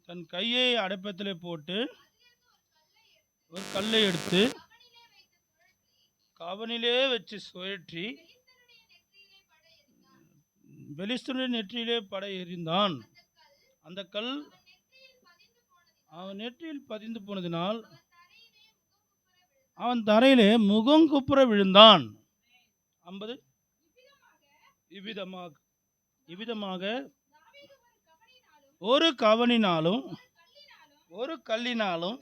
தன் கையை அடைப்பத்திலே போட்டு ஒரு கல்லை எடுத்து கவனிலே வச்சு சுழற்றி பெலிஸ்தருடைய நெற்றியிலே படை எறிந்தான். அந்த கல் அவன் நெற்றியில் பதிந்து போனதினால் அவன் தரையிலே முகங்குப்புற விழுந்தான். 50 இவ்விதமாக ஒரு கவனினாலும் ஒரு கல்லினாலும்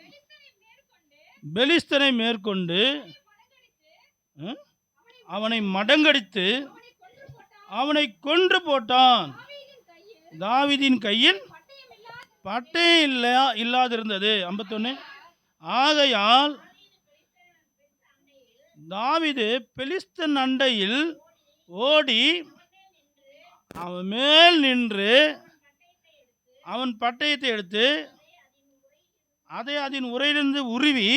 பெலிஸ்தனை மேற்கொண்டு அவனை மடங்கடித்து அவனை கொன்று போட்டான். தாவீதின் கையில் பட்டயம் இல்லாதிருந்தது. 51 ஆகையால் தாவீது பெலிஸ்தன் அண்டையில் ஓடி அவன் மேல் நின்று அவன் பட்டயத்தை எடுத்து அதை அதன் உரையிலிருந்து உருவி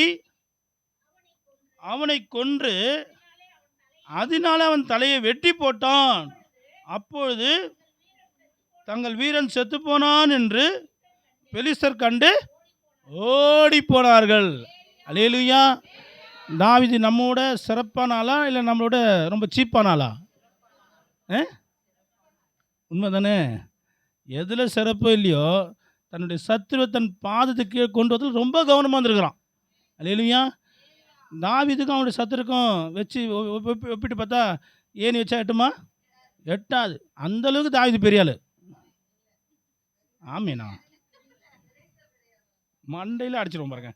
அவனை கொன்று அதனால அவன் தலையை வெட்டி போட்டான். அப்பொழுது தங்கள் வீரன் செத்துப்போனான் என்று பெலிஸ்தர் கண்டு ஓடி போனார்கள். அல்லேலூயா. தாவீது நம்மோட சிறப்பான ஆளா இல்லை நம்மளோட ரொம்ப சீப்பான ஆளா? உண்மை தானே? எதில் சிறப்போ இல்லையோ தன்னுடைய சத்துருவை தன் பாதத்துக்கு கீழே கொண்டு வந்து ரொம்ப கவனமாக இருந்திருக்கிறான். அல்லேலூயா. தாவீதுக்கும் அவனுடைய சத்துருக்கும் வச்சு ஒப்பிட்டு பார்த்தா ஏணி வச்சா எட்டுமா? எட்டாது. அந்தளவுக்கு தாவீது பெரிய ஆள். ஆமீனா? மண்டையில் அடிச்சிருவோம் பாருங்க.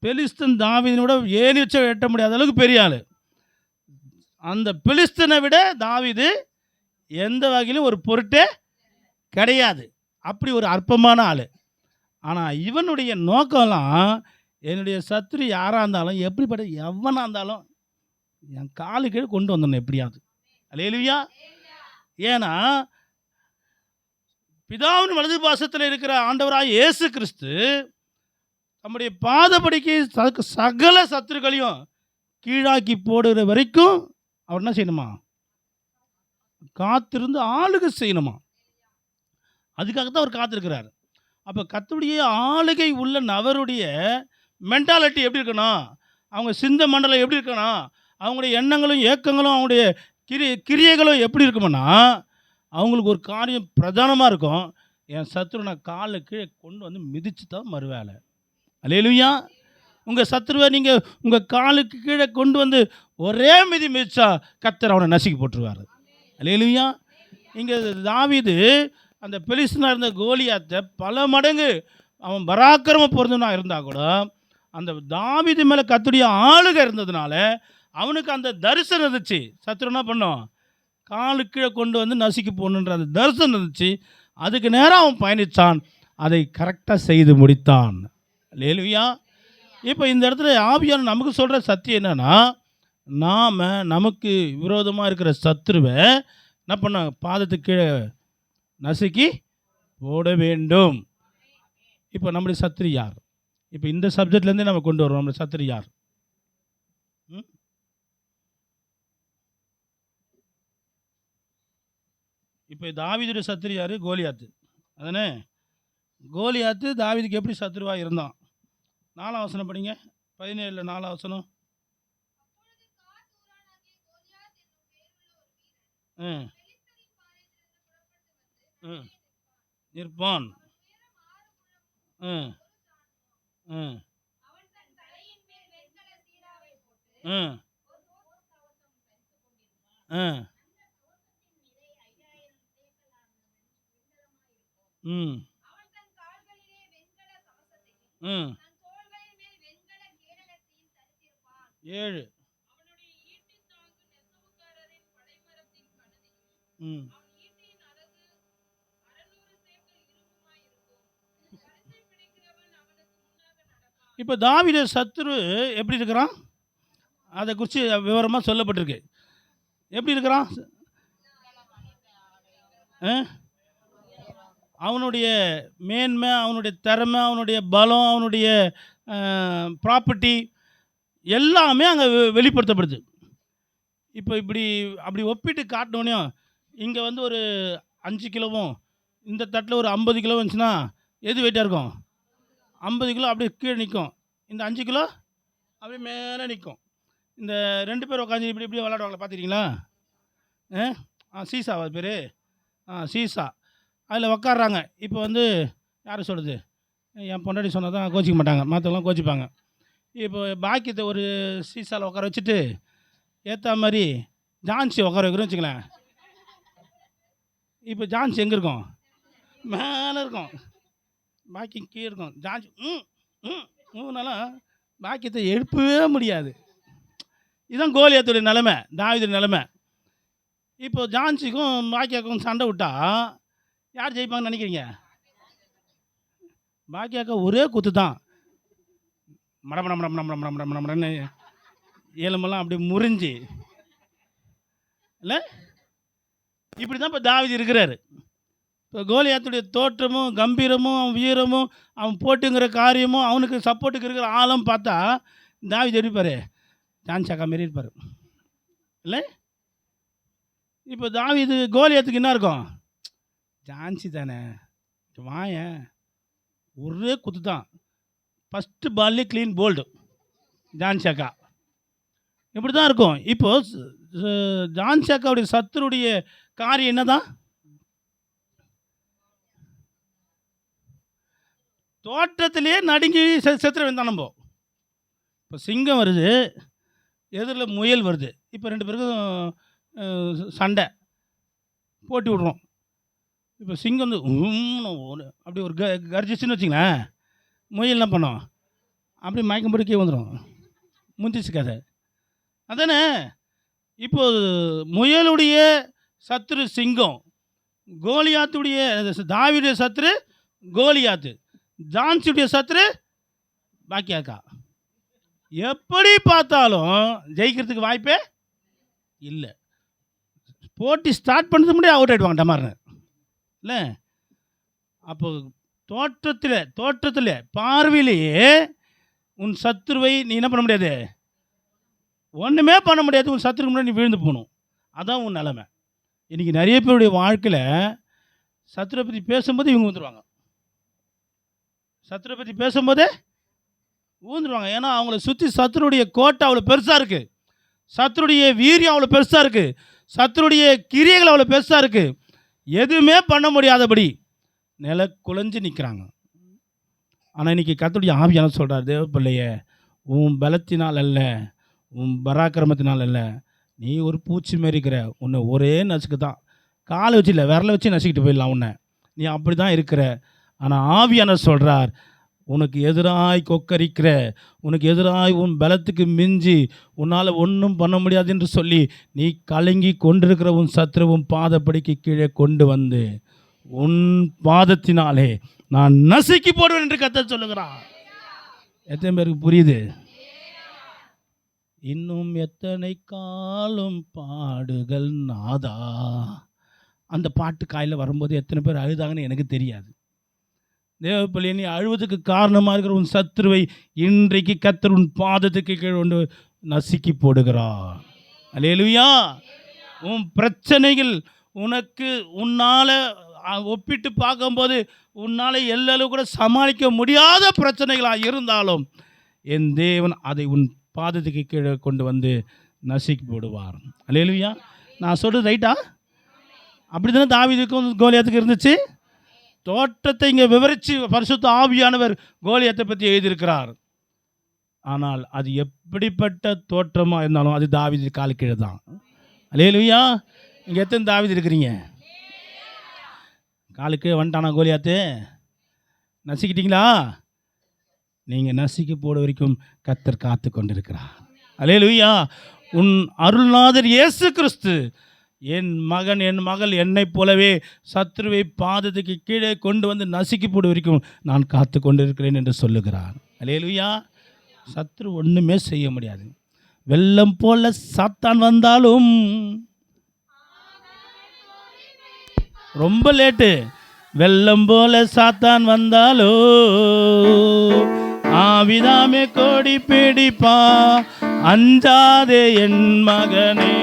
பெலிஸ்தன் தாவீதினோட ஏணி வச்சா எட்ட முடியாத அளவுக்கு பெரிய ஆள். அந்த பெலிஸ்தனை விட தாவீது எந்த வகையிலும் ஒரு பொருட்டே கிடையாது. அப்படி ஒரு அற்பமான ஆள். ஆனால் இவனுடைய நோக்கம்லாம் என்னுடைய சத்துரு யாராக இருந்தாலும் எப்படிப்பட்ட எவனாக இருந்தாலும் என் காலுக்கு கொண்டு வந்துடணும் எப்படியாவது. அல்லேலூயா. ஏன்னா பிதாவின் வலது பாசத்தில் இருக்கிற ஆண்டவராக இயேசு கிறிஸ்து நம்முடைய பாதப்படிக்கு சகல சத்துருக்களையும் கீழாக்கி போடுகிற வரைக்கும் அவர் என்ன செய்யணுமா? காத்திருந்து ஆளுகை செய்யணுமா? அதுக்காகத்தான் அவர் காத்திருக்கிறார். அப்போ கர்த்தருடைய ஆளுகை உள்ள நபருடைய மென்டாலிட்டி எப்படி இருக்கணும்? அவங்க சிந்த மண்டலம் எப்படி இருக்கணும்? அவங்களுடைய எண்ணங்களும் ஏக்கங்களும் அவங்களுடைய கிரியைகளும் எப்படி இருக்குமுன்னா அவங்களுக்கு ஒரு காரியம் பிரதானமாக இருக்கும். என் சத்துரு நான் காலை கீழே கொண்டு வந்து மிதித்து தான் மறுவேலை. அல்லேலூயா. உங்கள் சத்துருவை நீங்கள் உங்கள் காலுக்கு கீழே கொண்டு வந்து ஒரே மிதிச்சா கர்த்தர் அவனை நசுக்கி போட்டுருவார். அல்லேலூயா. இங்கே தாவீது அந்த பெலிஸ்தனாக இருந்த கோலியாத்தை பல மடங்கு அவன் பராக்கிரம பொருந்தனா இருந்தால் கூட அந்த தாவீது மேலே கர்த்தருடைய ஆளுகை இருந்ததுனால அவனுக்கு அந்த தரிசனம் இருந்துச்சு. சத்துரு என்ன பண்ணோம்? காலு கீழே கொண்டு வந்து நசுக்கி போகணுன்ற அந்த தரிசனம் இருந்துச்சு. அதுக்கு நேரம் அவன் பயணித்தான். அதை கரெக்டாக செய்து முடித்தான். அல்லேலூயா. இப்போ இந்த இடத்துல ஆவியான நமக்கு சொல்கிற சத்தியம் என்னன்னா, நாம் நமக்கு விரோதமாக இருக்கிற சத்துருவை என்ன பண்ண பாதத்துக்கு கீழே நசுக்கி போட வேண்டும். இப்போ நம்முடைய சத்துரு யார்? இப்போ இந்த சப்ஜெக்ட்லேருந்தே நம்ம கொண்டு வரோம். நம்முடைய சத்துரு யார்? இப்போ தாவீதுடைய சத்துரு யார்? கோலியாத்து. அதானே? கோலியாத்து தாவீதுக்கு எப்படி சத்துருவாக இருந்தான்? 4ஆம் வசனம் படிங்க. 17 4ஆம் வசனம். நிற்பான். ம் 7 இப்போ தாவீது சத்துரு எப்படி இருக்கிறான்? அதை குறித்து விவரமாக சொல்லப்பட்டிருக்கு. எப்படி இருக்கிறான்? அவனுடைய மேன்மை, அவனுடைய திறமை, அவனுடைய பலம், அவனுடைய ப்ராப்பர்ட்டி எல்லாமே அங்கே வெளிப்படுத்தப்படுது. இப்போ அப்படி ஒப்பிட்டு காட்டினோடனே இங்கே வந்து ஒரு 5 கிலோவும் இந்த தட்டில் ஒரு 50 கிலோ வந்துச்சுன்னா எது வெயிட்டாக இருக்கும்? 50 கிலோ அப்படியே கீழே நிற்கும். இந்த 5 கிலோ அப்படியே மேலே நிற்கும். இந்த 2 பேர் உட்காந்து இப்படி விளாடுவாங்களா பார்த்துக்கிறீங்களா? சீசா அது பேர். சீசா அதில் உக்காடுறாங்க. இப்போ வந்து யார் சொல்கிறது? என் பொண்டாட்டி சொன்னால் தான் கோச்சிக்க மாட்டாங்க, மற்றவங்களாம் கோச்சிப்பாங்க. இப்போ பாக்கியத்தை ஒரு சீசாவில் உட்கார வச்சுட்டு ஏற்ற மாதிரி ஜான்சி உட்கார வைக்கிறோம் வச்சுங்களேன். இப்போ ஜான்சி எங்கே இருக்கும்? மேலே இருக்கும். பாக்கியம் கீழே இருக்கும். ஜான்சி மூணுனாலும் பாக்கியத்தை எழுப்பவே முடியாது. இதுதான் கோலியாத்துடைய நிலைமை, தாவீதுடைய நிலைமை. இப்போ ஜான்சிக்கும் பாக்கியாக்கும் சண்டை விட்டா யார் ஜெயிப்பாங்கன்னு நினைக்கிறீங்க? பாக்கியாக்கா ஒரே குத்து தான். மடமட மட மட மட மட மடன்னு எலும்பெல்லாம் அப்படி முறிஞ்சு இல்லை, இப்படி தான் இப்போ தாவீது இருக்கிறாரு. இப்போ கோலியாத்துடைய தோற்றமும் கம்பீரமும் அவன் வீரமும் அவன் போட்டுங்கிற காரியமும் அவனுக்கு சப்போர்ட்டுக்கு இருக்கிற ஆளும் பார்த்தா தாவீது இருப்பார், ஜான் சாக்கா மாரி இருப்பார் இல்லை. இப்போ தாவீது கோலியாத்துக்கு என்ன இருக்கும், ஜான்சி தானே வாயன் ஒரே குத்து தான், ஃபஸ்ட்டு பால்லே க்ளீன் போல்டு ஜான் சாக்கா, இப்படி தான் இருக்கும். இப்போது ஜான் சாக்காவுடைய சத்துருடைய காரியம் என்ன தான், தோற்றத்திலே நடுங்கி செத்துற வேண்டாம். நம்ம இப்போ சிங்கம் வருது, எதிரில் முயல் வருது, இப்போ ரெண்டு பேருக்கும் சண்டை போட்டி விட்றோம். இப்போ சிங்கம் வந்து அப்படி ஒரு கர்ஜிச்சுன்னு வச்சிங்களேன், முயல் என்ன பண்ணோம், அப்படி மயக்கம் போட்டு கீழே வந்துடும், முந்திச்சு கதை அதானே. இப்போது முயலுடைய சத்துரு சிங்கம், கோலியாத்துடைய தாவீதுடைய சத்துரு கோலியாத்து, ஜான்சியுடைய சத்துரு பாக்கியாக்கா. எப்படி பார்த்தாலும் ஜெயிக்கிறதுக்கு வாய்ப்பே இல்லை. போட்டி ஸ்டார்ட் பண்ணுறது முடியாது அவுட் ஆகிடுவாங்க டமார்னு இல்லை. அப்போ தோற்றத்தில் பார்வையிலேயே உன் சத்துருவை நீ என்ன பண்ண முடியாது, ஒன்றுமே பண்ண முடியாது. உன் சத்துருக்கு முன்னாடி நீ விழுந்து போகணும், அதான் உன் நிலைமை. இன்றைக்கி நிறைய பேருடைய வாழ்க்கையில் சத்துரை பற்றி பேசும்போது இவங்க வந்துடுவாங்க, சத்துரை பற்றி பேசும்போதே ஊந்துருவாங்க. ஏன்னா அவங்கள சுற்றி சத்துருடைய கோட்டை அவ்வளோ பெருசாக இருக்குது, சத்துருடைய வீரியம் அவ்வளோ பெருசாக இருக்குது, சத்துருடைய கிரியைகள் அவ்வளோ பெருசாக இருக்குது, எதுவுமே பண்ண முடியாதபடி நில குலைஞ்சு நிற்கிறாங்க. ஆனால் இன்றைக்கி கர்த்தருடைய ஆவியானவர் சொல்கிறார், தேவ பிள்ளைய உன் பலத்தினால் அல்ல, உன் பராக்கிரமத்தினால் அல்ல, நீ ஒரு பூச்சி மாரி இருக்கிற, உன்னை ஒரே நசுக்கு தான், காலை வச்சு இல்லை விரலை வச்சு நசுக்கிட்டு போயிடலாம் உன்னை, நீ அப்படி தான் இருக்கிற. ஆனால் ஆவியானவர் சொல்கிறார், உனக்கு எதிராய் கொக்கரிக்கிற, உனக்கு எதிராய் உன் பலத்துக்கு மிஞ்சி உன்னால் ஒன்றும் பண்ண முடியாது என்று சொல்லி நீ கலங்கி கொண்டிருக்கிற உன் சத்துருவும் பாதப்படிக்கு கீழே கொண்டு வந்து உன் பாதத்தினாலே நான் நசுக்கி போடுவேன் என்று கர்த்தர் சொல்லுகிறான். எத்தனை பேருக்கு புரியுது? இன்னும் எத்தனை காலம் பாடுகள் நாதா, அந்த பாட்டு காயில் வரும்போது எத்தனை பேர் அழுதாங்கன்னு எனக்கு தெரியாது. தேவப்பிள்ளையை நீ அழுவதுக்கு காரணமாக இருக்கிற உன் சத்துருவை இன்றைக்கு கர்த்தர் உன் பாதத்துக்கு கீழே கொண்டு நசுக்கி போடுகிறார். அல்லேலூயா. உன் பிரச்சனைகள் உனக்கு உன்னால் ஒப்பிட்டு பார்க்கும்போது உன்னால் எல்லளவு கூட சமாளிக்க முடியாத பிரச்சனைகளாக இருந்தாலும் என் தேவன் அதை உன் பாதத்துக்கு கீழே கொண்டு வந்து நசுக்கி போடுவார். அல்லேலூயா. நான் சொல்கிறது ரைட்டா? அப்படி தானே தாவீதுக்கும் கோலியாத்துக்கு இருந்துச்சு. தோற்றத்தை இங்கே விவரித்து பரிசுத்த ஆவியானவர் கோலியாத்தை பற்றி எழுதியிருக்கிறார். ஆனால் அது எப்படிப்பட்ட தோற்றமாக இருந்தாலும் அது தாவீது கால் கீழே தான். அல்லேலூயா. இங்கே எத்தனை தாவீது இருக்கிறீங்க? காலுக்கு வந்துட்டானா கோலியாத்து? நசுக்கிட்டீங்களா? நீங்கள் நசுக்கி போட வரைக்கும் கர்த்தர் காத்து கொண்டிருக்கிறார். அல்லேலூயா. உன் அருள்நாதர் இயேசு கிறிஸ்து என் மகன் என் மகள் என்னைப் போலவே சத்ருவை பாதத்துக்கு கீழே கொண்டு வந்து நசுக்கி போட வரைக்கும் நான் காத்து கொண்டிருக்கிறேன் என்று சொல்லுகிறார். அல்லேலூயா. சத்ரு ஒன்றுமே செய்ய முடியாது. வெள்ளம் போல சாத்தான் வந்தாலும், ரொம்ப லேட்டு, வெள்ளம் போல சாத்தான் வந்தாலோ ஆவிதாமே கோடி பிடிப்பா, அஞ்சாதே என் மகனே,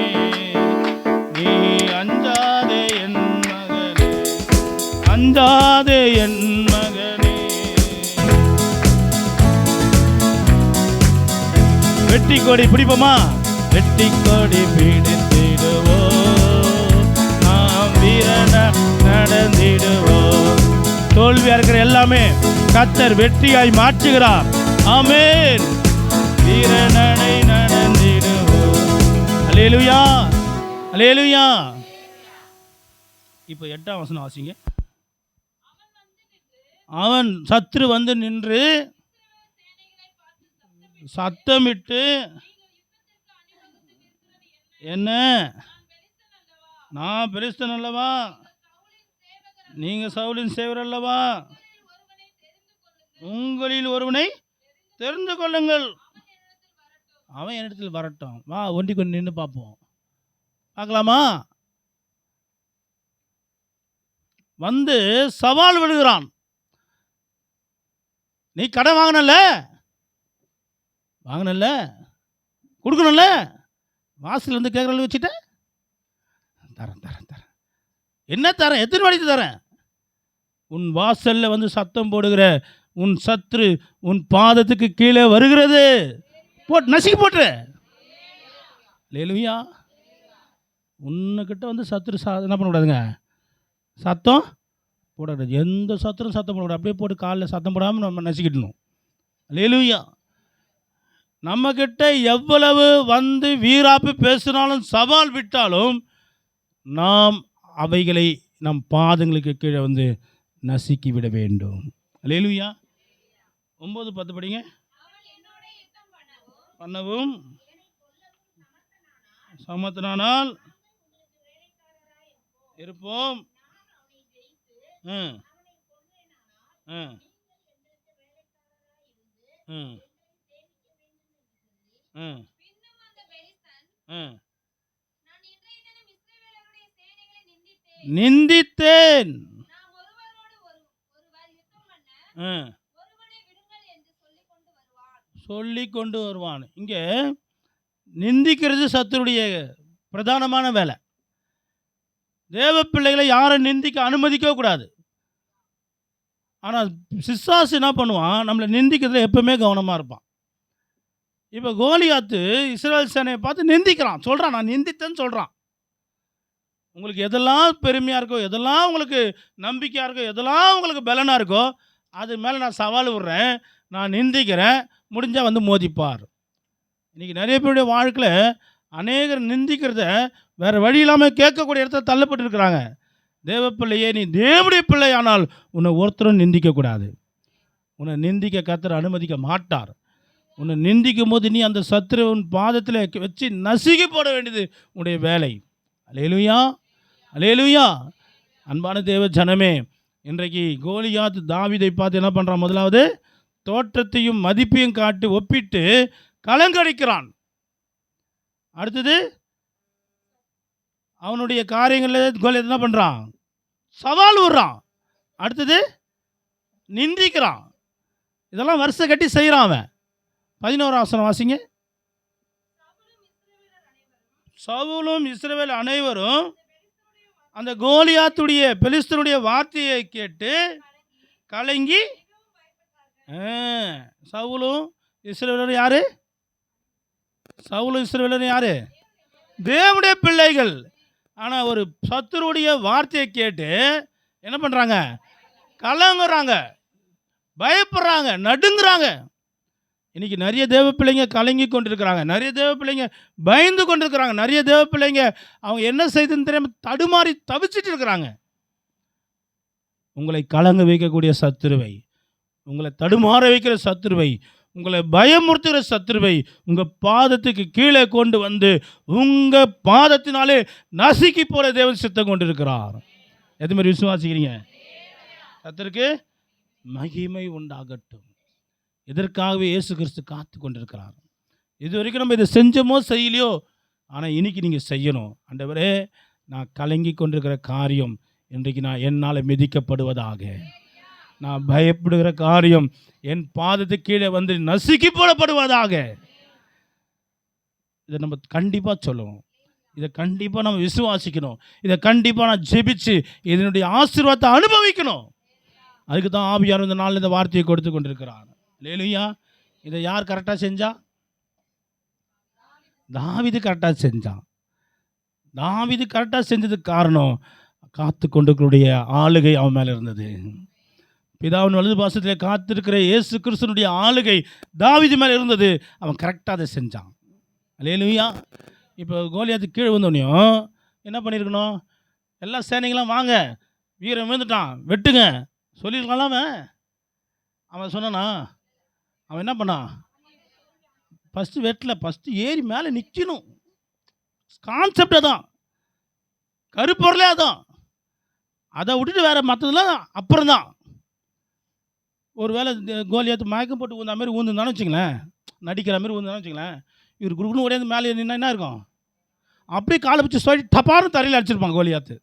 நீ அஞ்சாதே என் மகனே, அஞ்சாதே என் மகனே. வெட்டி கொடி பிடிப்போமா? வெட்டி கொடி பிடித்திடுவோ, நாம் வீரன நடந்திடுவோ. தோல்வியா இருக்கிற எல்லாமே கர்த்தர் வெற்றியாய் மாற்றுகிறார். ஆமென். வீரனை நடந்திடுவோ. அல்லேலூயா. அல்லேலூயா. இப்போ 8ஆம் வசனம் வாசிங்க. அவன் சத்ரு வந்து நின்று சத்தமிட்டு, என்ன, நான் பெலிஸ்தன் அல்லவா, நீங்கள் சவுலின் சேவர் அல்லவா, உங்களில் ஒருவனை தெரிந்து கொள்ளுங்கள். அவன் என்னிடத்தில் வரட்டும். வா ஒண்டி கொண்டு நின்று பார்ப்போம். பார்க்கலாமா? வந்து சவால் விடுகிறான். நீ கடன் வாங்கினல கொடுக்கணும்ல, வாசல் வந்து கேட்கறத வச்சுட்ட. தரேன் தரேன் தரேன். என்ன தரேன்? எத்தனை மணிக்கு தரேன்? உன் வாசல்ல வந்து சத்தம் போடுகிற உன் சத்துரு உன் பாதத்துக்கு கீழே வருகிறது. போட்டு நசுக்கி போட்டுரு. அல்லேலூயா. உன்னுக்கிட்ட வந்து சத்துரு என்ன பண்ணக்கூடாதுங்க? சத்தம் போடக்கூடாது. எந்த சத்துரும் சத்தம் போடக்கூடாது. அப்படியே போட்டு காலில் சத்தம் போடாமல் நம்ம நசுக்கிடணும். அல்லேலூயா. நம்மக்கிட்ட எவ்வளவு வந்து வீராப்பு பேசினாலும் சவால் விட்டாலும் நாம் அவைகளை நம் பாதங்களுக்கு கீழே வந்து நசுக்கி விட வேண்டும். அல்லேலூயா. 9:10 படிங்க. பண்ணவும் சமத்தனால் இருப்போம். ம் ம் ம் ம் ம் நிந்தித்தேன். சொல்லி கொண்டு வருவான். இங்கே நிந்திக்கிறது சத்துருடைய பிரதானமான வேலை. தேவ பிள்ளைகளை யாரும் நிந்திக்க அனுமதிக்க கூடாது. ஆனால் பிசாசு என்ன பண்ணுவான்? நம்மளை நிந்திக்கிறதுல எப்பவுமே கவனமாக இருப்பான். இப்போ கோலியாத்து இஸ்ரவேல் சேனையை பார்த்து நிந்திக்கிறான். சொல்கிறான், நான் நிந்தித்தேன்னு சொல்கிறான். உங்களுக்கு எதெல்லாம் பெருமையாக இருக்கோ, எதெல்லாம் உங்களுக்கு நம்பிக்கையாக இருக்கோ, எதெல்லாம் உங்களுக்கு பலனாக இருக்கோ, அது மேலே நான் சவால் விடுறேன், நான் நிந்திக்கிறேன், முடிஞ்சால் வந்து மோதிப்பார். இன்றைக்கி நிறைய பேருடைய வாழ்க்கையில் அநேகர் நிந்திக்கிறத வேறு வழி இல்லாமல் கேட்கக்கூடிய இடத்துல தள்ளப்பட்டிருக்கிறாங்க. தேவ பிள்ளையே, நீ தேவனுடைய பிள்ளை ஆனால் உன்னை ஒருத்தரும் நிந்திக்கக்கூடாது. உன்னை நிந்திக்க கர்த்தர் அனுமதிக்க மாட்டார். உன்னை நிந்திக்கும் போது நீ அந்த சத்துருவின் பாதத்தில் வச்சு நசுக்கி போட வேண்டியது உன்னுடைய வேலை. அல்லேலூயா, அல்லேலூயா. அன்பான தேவ ஜனமே, இன்றைக்கு கோலியாத் தாவீதை பார்த்து என்ன பண்ணுறான்? முதலாவது தோற்றத்தையும் மதிப்பையும் காட்டி ஒப்பிட்டு கலங்கடிக்கிறான். அடுத்தது அவனுடைய காரியங்களில் கோலியாத் என்ன பண்ணுறான்? சவால் விடுறான். அடுத்தது நிந்திக்கிறான். இதெல்லாம் வருஷம் கட்டி செய்கிறான் அவன். 11ஆம் வசனம் வாசிங்க. சவுலும் இஸ்ரவேல் அனைவரும் அந்த கோலியாத்துடைய பெலிஸ்தருடைய வார்த்தையை கேட்டு கலங்கி, சவுலும் இஸ்ரவேலரும் யாரு? சவுலும் இஸ்ரவேலரும் யாரு? தேவனுடைய பிள்ளைகள். ஆனால் ஒரு சத்துருடைய வார்த்தையை கேட்டு என்ன பண்ணுறாங்க? கலங்குறாங்க, பயப்படுறாங்க, நடுங்குறாங்க. இன்றைக்கி நிறைய தேவ பிள்ளைங்க கலங்கி கொண்டிருக்கிறாங்க. நிறைய தேவ பிள்ளைங்க பயந்து கொண்டிருக்கிறாங்க. நிறைய தேவ பிள்ளைங்க அவங்க என்ன செய்துன்னு தெரியாமல் தடுமாறி தவிச்சிட்டு இருக்கிறாங்க. உங்களை கலங்க வைக்கக்கூடிய சத்துருவை, உங்களை தடுமாற வைக்கிற சத்துருவை, உங்களை பயமுறுத்துகிற சத்துருவை உங்கள் பாதத்துக்கு கீழே கொண்டு வந்து உங்கள் பாதத்தினாலே நசுக்கி போல தேவன் சித்தம் கொண்டிருக்கிறார். எது மாதிரி விசுவாசிக்கிறீங்க? கர்த்தருக்கு மகிமை உண்டாகட்டும். இதற்காகவே இயேசு கிறிஸ்து காத்து கொண்டிருக்கிறார். இது வரைக்கும் நம்ம இதை செஞ்சோமோ செய்யலையோ, ஆனால் இன்னைக்கு நீங்கள் செய்யணும். ஆண்டவரே, நான் கலங்கி கொண்டிருக்கிற காரியம் இன்றைக்கு நான் என்னால் மிதிக்கப்படுவதாக. நான் பயப்படுகிற காரியம் என் பாதத்துக்கு கீழே வந்து நசுக்கி போடப்படுவதாக. இதை நம்ம கண்டிப்பாக சொல்லணும். இதை கண்டிப்பாக நம்ம விசுவாசிக்கணும். இதை கண்டிப்பாக நான் ஜெபிச்சு இதனுடைய ஆசீர்வாதத்தை அனுபவிக்கணும். அதுக்கு தான் ஆவியார் இந்த நாளில் இந்த வார்த்தையை கொடுத்து கொண்டிருக்கிறார். அல்லேலூயா. இதை யார் கரெக்டாக செஞ்சா? தாவீது கரெக்டாக செஞ்சான். தாவீது கரெக்டாக செஞ்சதுக்கு காரணம் காத்து கொண்டிருக்கிற ஆளுகை அவன் மேலே இருந்தது. பிதாவின் வலது பாசத்தில் காத்திருக்கிற இயேசு கிறிஸ்துனுடைய ஆளுகை தாவீது மேலே இருந்தது. அவன் கரெக்டாக அதை செஞ்சான். அல்லேலூயா. இப்போ கோலியாத்து கீழே வந்தோடனையும் என்ன பண்ணியிருக்கணும்? எல்லா சேனைகளும் வாங்க, வீரன் விழுந்துட்டான், வெட்டுங்க சொல்லியிருக்கலாம். அவன் சொன்னானா? அவன் என்ன பண்ணான்? ஃபஸ்ட்டு வெட்டல, ஃபஸ்ட்டு ஏறி மேலே நிற்கணும். கான்செப்ட் அதான், கருப்பொருளே அதான். அதை விட்டுட்டு வேறு மற்றதெல்லாம் அப்புறம்தான். ஒரு வேளை கோலியாத்து மயக்கம் போட்டு ஊந்த மாதிரி ஊந்துந்தானு வச்சுங்களேன், நடிக்கிற மாதிரி ஊந்துந்தானு வச்சுங்களேன், இவர் குடுக்குன்னு ஓடியாந்து மேலே நின்னா என்ன இருக்கும்? அப்படியே காலை பிடிச்சி சொல்லி டப்பாரும் தரையில் அடிச்சிருப்பாங்க கோலியாத்து.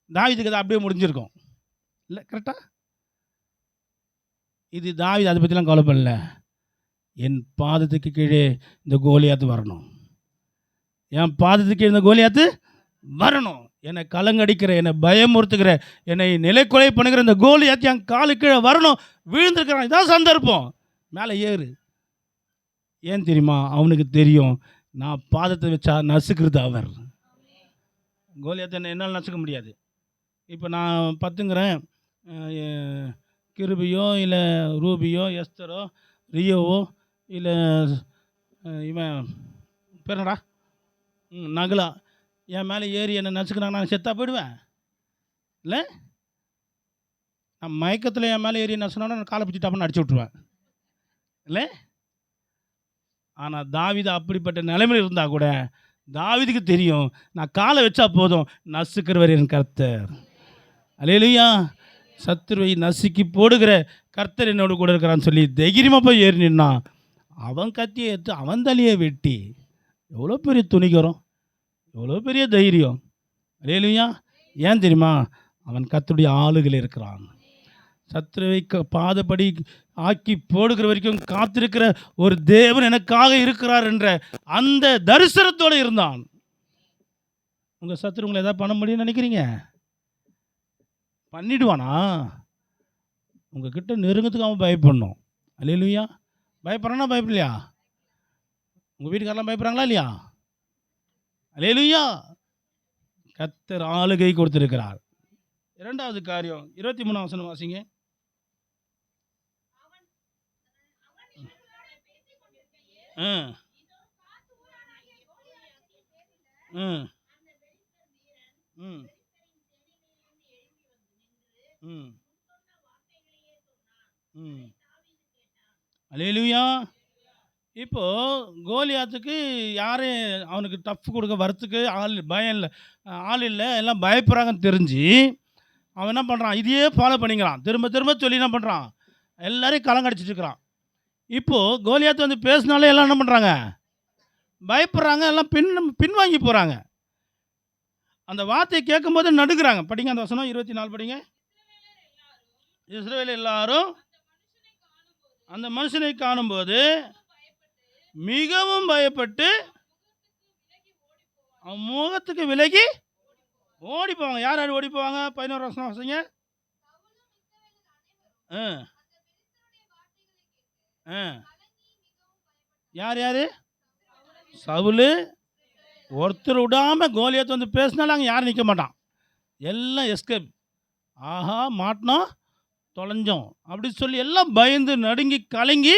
தாவீதுக்கு அது அப்படியே முடிஞ்சிருக்கும் இல்லை, கரெக்டாக? இது தாவீது அதை பற்றிலாம் கவலைப்படல. என் பாதத்துக்கு கீழே இந்த கோலியாத்து வரணும், என் பாதத்துக்கு கீழே இந்த கோலியாத்து வரணும், என்னை கலங்கடிக்கிற, என்னை பயமுறுத்துகிற, என்னை நிலைக்குலை பண்ணுகிற இந்த கோலியாத்து என் காலு கீழே வரணும். விழுந்திருக்கிறான், இதான் சந்தர்ப்பம், மேலே ஏறு. ஏன் தெரியுமா? அவனுக்கு தெரியும் நான் பாதத்தை வச்சா நசுக்கிறது அவர். கோலியாத்தை என்னால் நசுக்க முடியாது. இப்போ நான் பத்துங்கிறேன், கிருபியோ இல்லை ரூபியோ எஸ்தரோ ரியோவோ இல்லை இவன் பேரடா நகுலா என் மேலே ஏறி என்னை நசுக்கிறாங்க, நான் செத்தா போயிடுவேன் இல்லை? நான் மயக்கத்தில் என் மேலே ஏறி நசுனா நான் காலை பிடிச்சி டப்புன்னு அடிச்சு விட்ருவேன் இல்லை? ஆனால் தாவீது அப்படிப்பட்ட நிலைமையில் இருந்தால் கூட தாவீதுக்கு தெரியும் நான் காலை வச்சா போதும், நசுக்கிறவர் என் கர்த்தர். அல்லேலூயா. சத்துருவை நசுக்கி போடுகிற கர்த்தர் என்னோடு கூட இருக்கிறான்னு சொல்லி தைரியமாக போய் ஏறி நின்னான். அவன் கத்தியை எடுத்து அவன் தலையை வெட்டி, எவ்வளோ பெரிய துணிகரம், எவ்வளோ பெரிய தைரியம். அல்லேலூயா. ஏன் தெரியுமா? அவன் கர்த்தருடைய ஆளுகள் இருக்கிறான். சத்துருவை பாதப்படி ஆக்கி போடுகிற வரைக்கும் காத்திருக்கிற ஒரு தேவன் எனக்காக இருக்கிறார் என்ற அந்த தரிசனத்தோடு இருந்தான். உங்கள் சத்துரு உங்களை எதாவது பண்ண முடியும்னு நினைக்கிறீங்க? பண்ணிடுவானா? உங்ககிட்ட நெருங்கத்துக்கு அவன் பயப்படணும். அல்லேலூயா. பயப்படுறானா பயப்படலையா? உங்கள் வீட்டுக்காரெல்லாம் பயப்படுறாங்களா இல்லையா? அல்லேலூயா. கர்த்தர் ஆளுகை கொடுத்திருக்கிறார். இரண்டாவது காரியம் 23 வசனம் வாசிங்க. ம் ம் ம் ம் ம் அல்லேலூயா. இப்போ கோலியாத்துக்கு யாரும் அவனுக்கு டஃப் கொடுக்க வரத்துக்கு பயம் இல்லை, ஆள் இல்லை, எல்லாம் பயப்படுறாங்கன்னு தெரிஞ்சு அவன் என்ன பண்ணுறான்? இதையே ஃபாலோ பண்ணிக்கிறான். திரும்ப திரும்ப சொல்லி என்ன பண்ணுறான்? எல்லாரையும் கலங்கடிச்சிட்டு இருக்கிறான். இப்போது கோலியாத்து வந்து பேசினாலே எல்லாம் என்ன பண்ணுறாங்க? பயப்படுறாங்க, எல்லாம் பின்வாங்கி போகிறாங்க. அந்த வார்த்தையை கேட்கும்போது நடுக்கிறாங்க. படிங்க அந்த வசனம் 24 படிங்க. இஸ்ரவேல் எல்லாரும் அந்த மனுஷனை காணும்போது மிகவும் பயப்பட்டு அவன் முகத்துக்கு விலகி ஓடி போவாங்க. யார் யார் ஓடி போவாங்க? 11 வசனம் வாசிங்க. யார் யார்? சவுலு. ஒருத்தர் விடாமல் கோலியாத்து வந்து பேசினாலும் அங்கே யாரும் நிற்க மாட்டான், எல்லாம் எஸ்கேப். ஆஹா மாட்டினோம் தொலைஞ்சோம் அப்படி சொல்லி எல்லாம் பயந்து நடுங்கி கலங்கி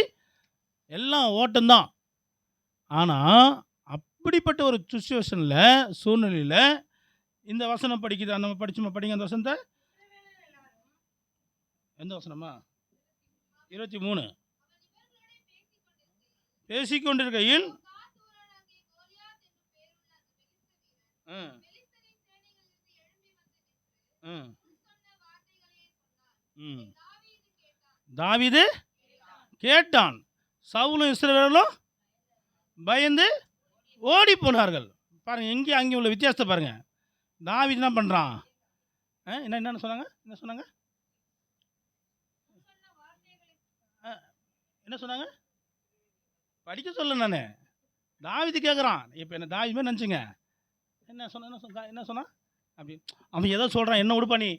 எல்லாம் ஓட்டம்தான். ஆனால் அப்படிப்பட்ட ஒரு சுச்சுவேஷனில் சூழ்நிலையில் இந்த வசனம் படிக்குது. நம்ம படிச்சுமா? படிங்க அந்த வசனத்தை. எந்த வசனமா? 23. பேசிக்கொண்டிருக்கையில் தாவீது கேட்டான், சவுலும் இஸ்ரவேலும் பயந்து ஓடி போனார்கள். பாருங்கள், எங்கேயும் அங்கேயும் உள்ள வித்தியாசத்தை பாருங்கள். தாவீது என்ன பண்ணுறான்? என்ன சொன்னாங்க? என்ன சொன்னாங்க? என்ன சொன்னாங்க? படிக்க சொல்ல நான். தாவீது கேட்குறான். இப்போ என்ன தாவீதுமே நினச்சிங்க. என்ன சொன்னான்? அப்படி அவன் ஏதோ சொல்கிறான், என்ன உடுப்பானி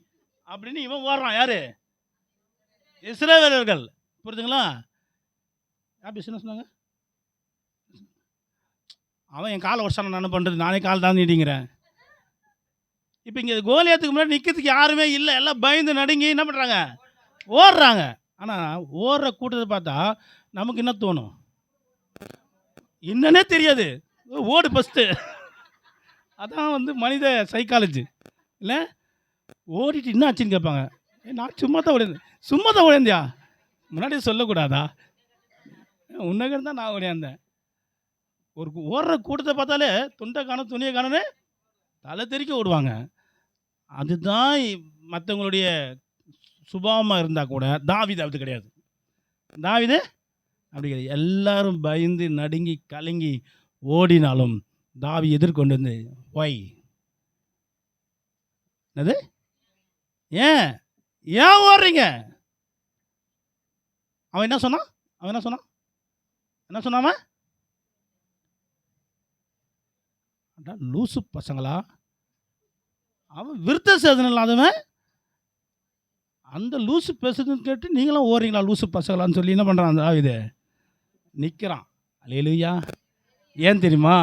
அப்படின்னு இவன் ஓடுறான். யார்? இஸ்ரவேலர்கள். புரியுதுங்களா? அப்படி என்ன சொன்னாங்க? அவன் என் காலை வருஷம் நான் பண்ணுறது, நானே கால் தான் நீட்டிங்கிறேன். இப்போ இங்கே கோலியாத்துக்கு முன்னாடி நிற்கிறதுக்கு யாருமே இல்லை, எல்லாம் பயந்து நடுங்கி என்ன பண்ணுறாங்க? ஓடுறாங்க. ஆனால் ஓடுற கூட்டத்தை பார்த்தா நமக்கு என்ன தோணும்? என்னன்னே தெரியாது, ஓடு ஃபஸ்ட்டு. அதான் வந்து மனித சைக்காலஜி இல்லை? ஓடிட்டு என்ன ஆச்சுன்னு கேட்பாங்க. நான் சும்மா தான் ஓடியாந்தியா? முன்னாடி சொல்லக்கூடாதா? உன்னகர் தான் நான் ஓடியாந்தேன். ஒரு ஓடுற கூட்டத்தை பார்த்தாலே துண்டை காணும் துணியை காணுன்னு தலை தெறிக்க ஓடுவாங்க. அதுதான் மற்றவங்களுடைய சுபாவமாக இருந்தால் கூட தாவீது அப்படி கிடையாது. தாவீது அப்படி கிடையாது. எல்லாரும் பயந்து நடுங்கி கலங்கி ஓடினாலும் தாவீது எதிர்கொண்டு வந்து ஒய் என்னது ஏன் ஏன் ஓடுறீங்க? அவன் என்ன சொன்னான்? என்ன சொன்னான்? லூசு பசங்களா, அவன் விருத்த சேதனம் இல்லாதவன் அந்த லூசு பேசுறதுன்னு கேட்டு நீங்களும் ஓடுறீங்களா லூசு பசங்களான்னு சொல்லி என்ன பண்ணுறான் அந்த தாவீது? நிற்கிறான். அல்லேலூயா. ஏன் தெரியுமா?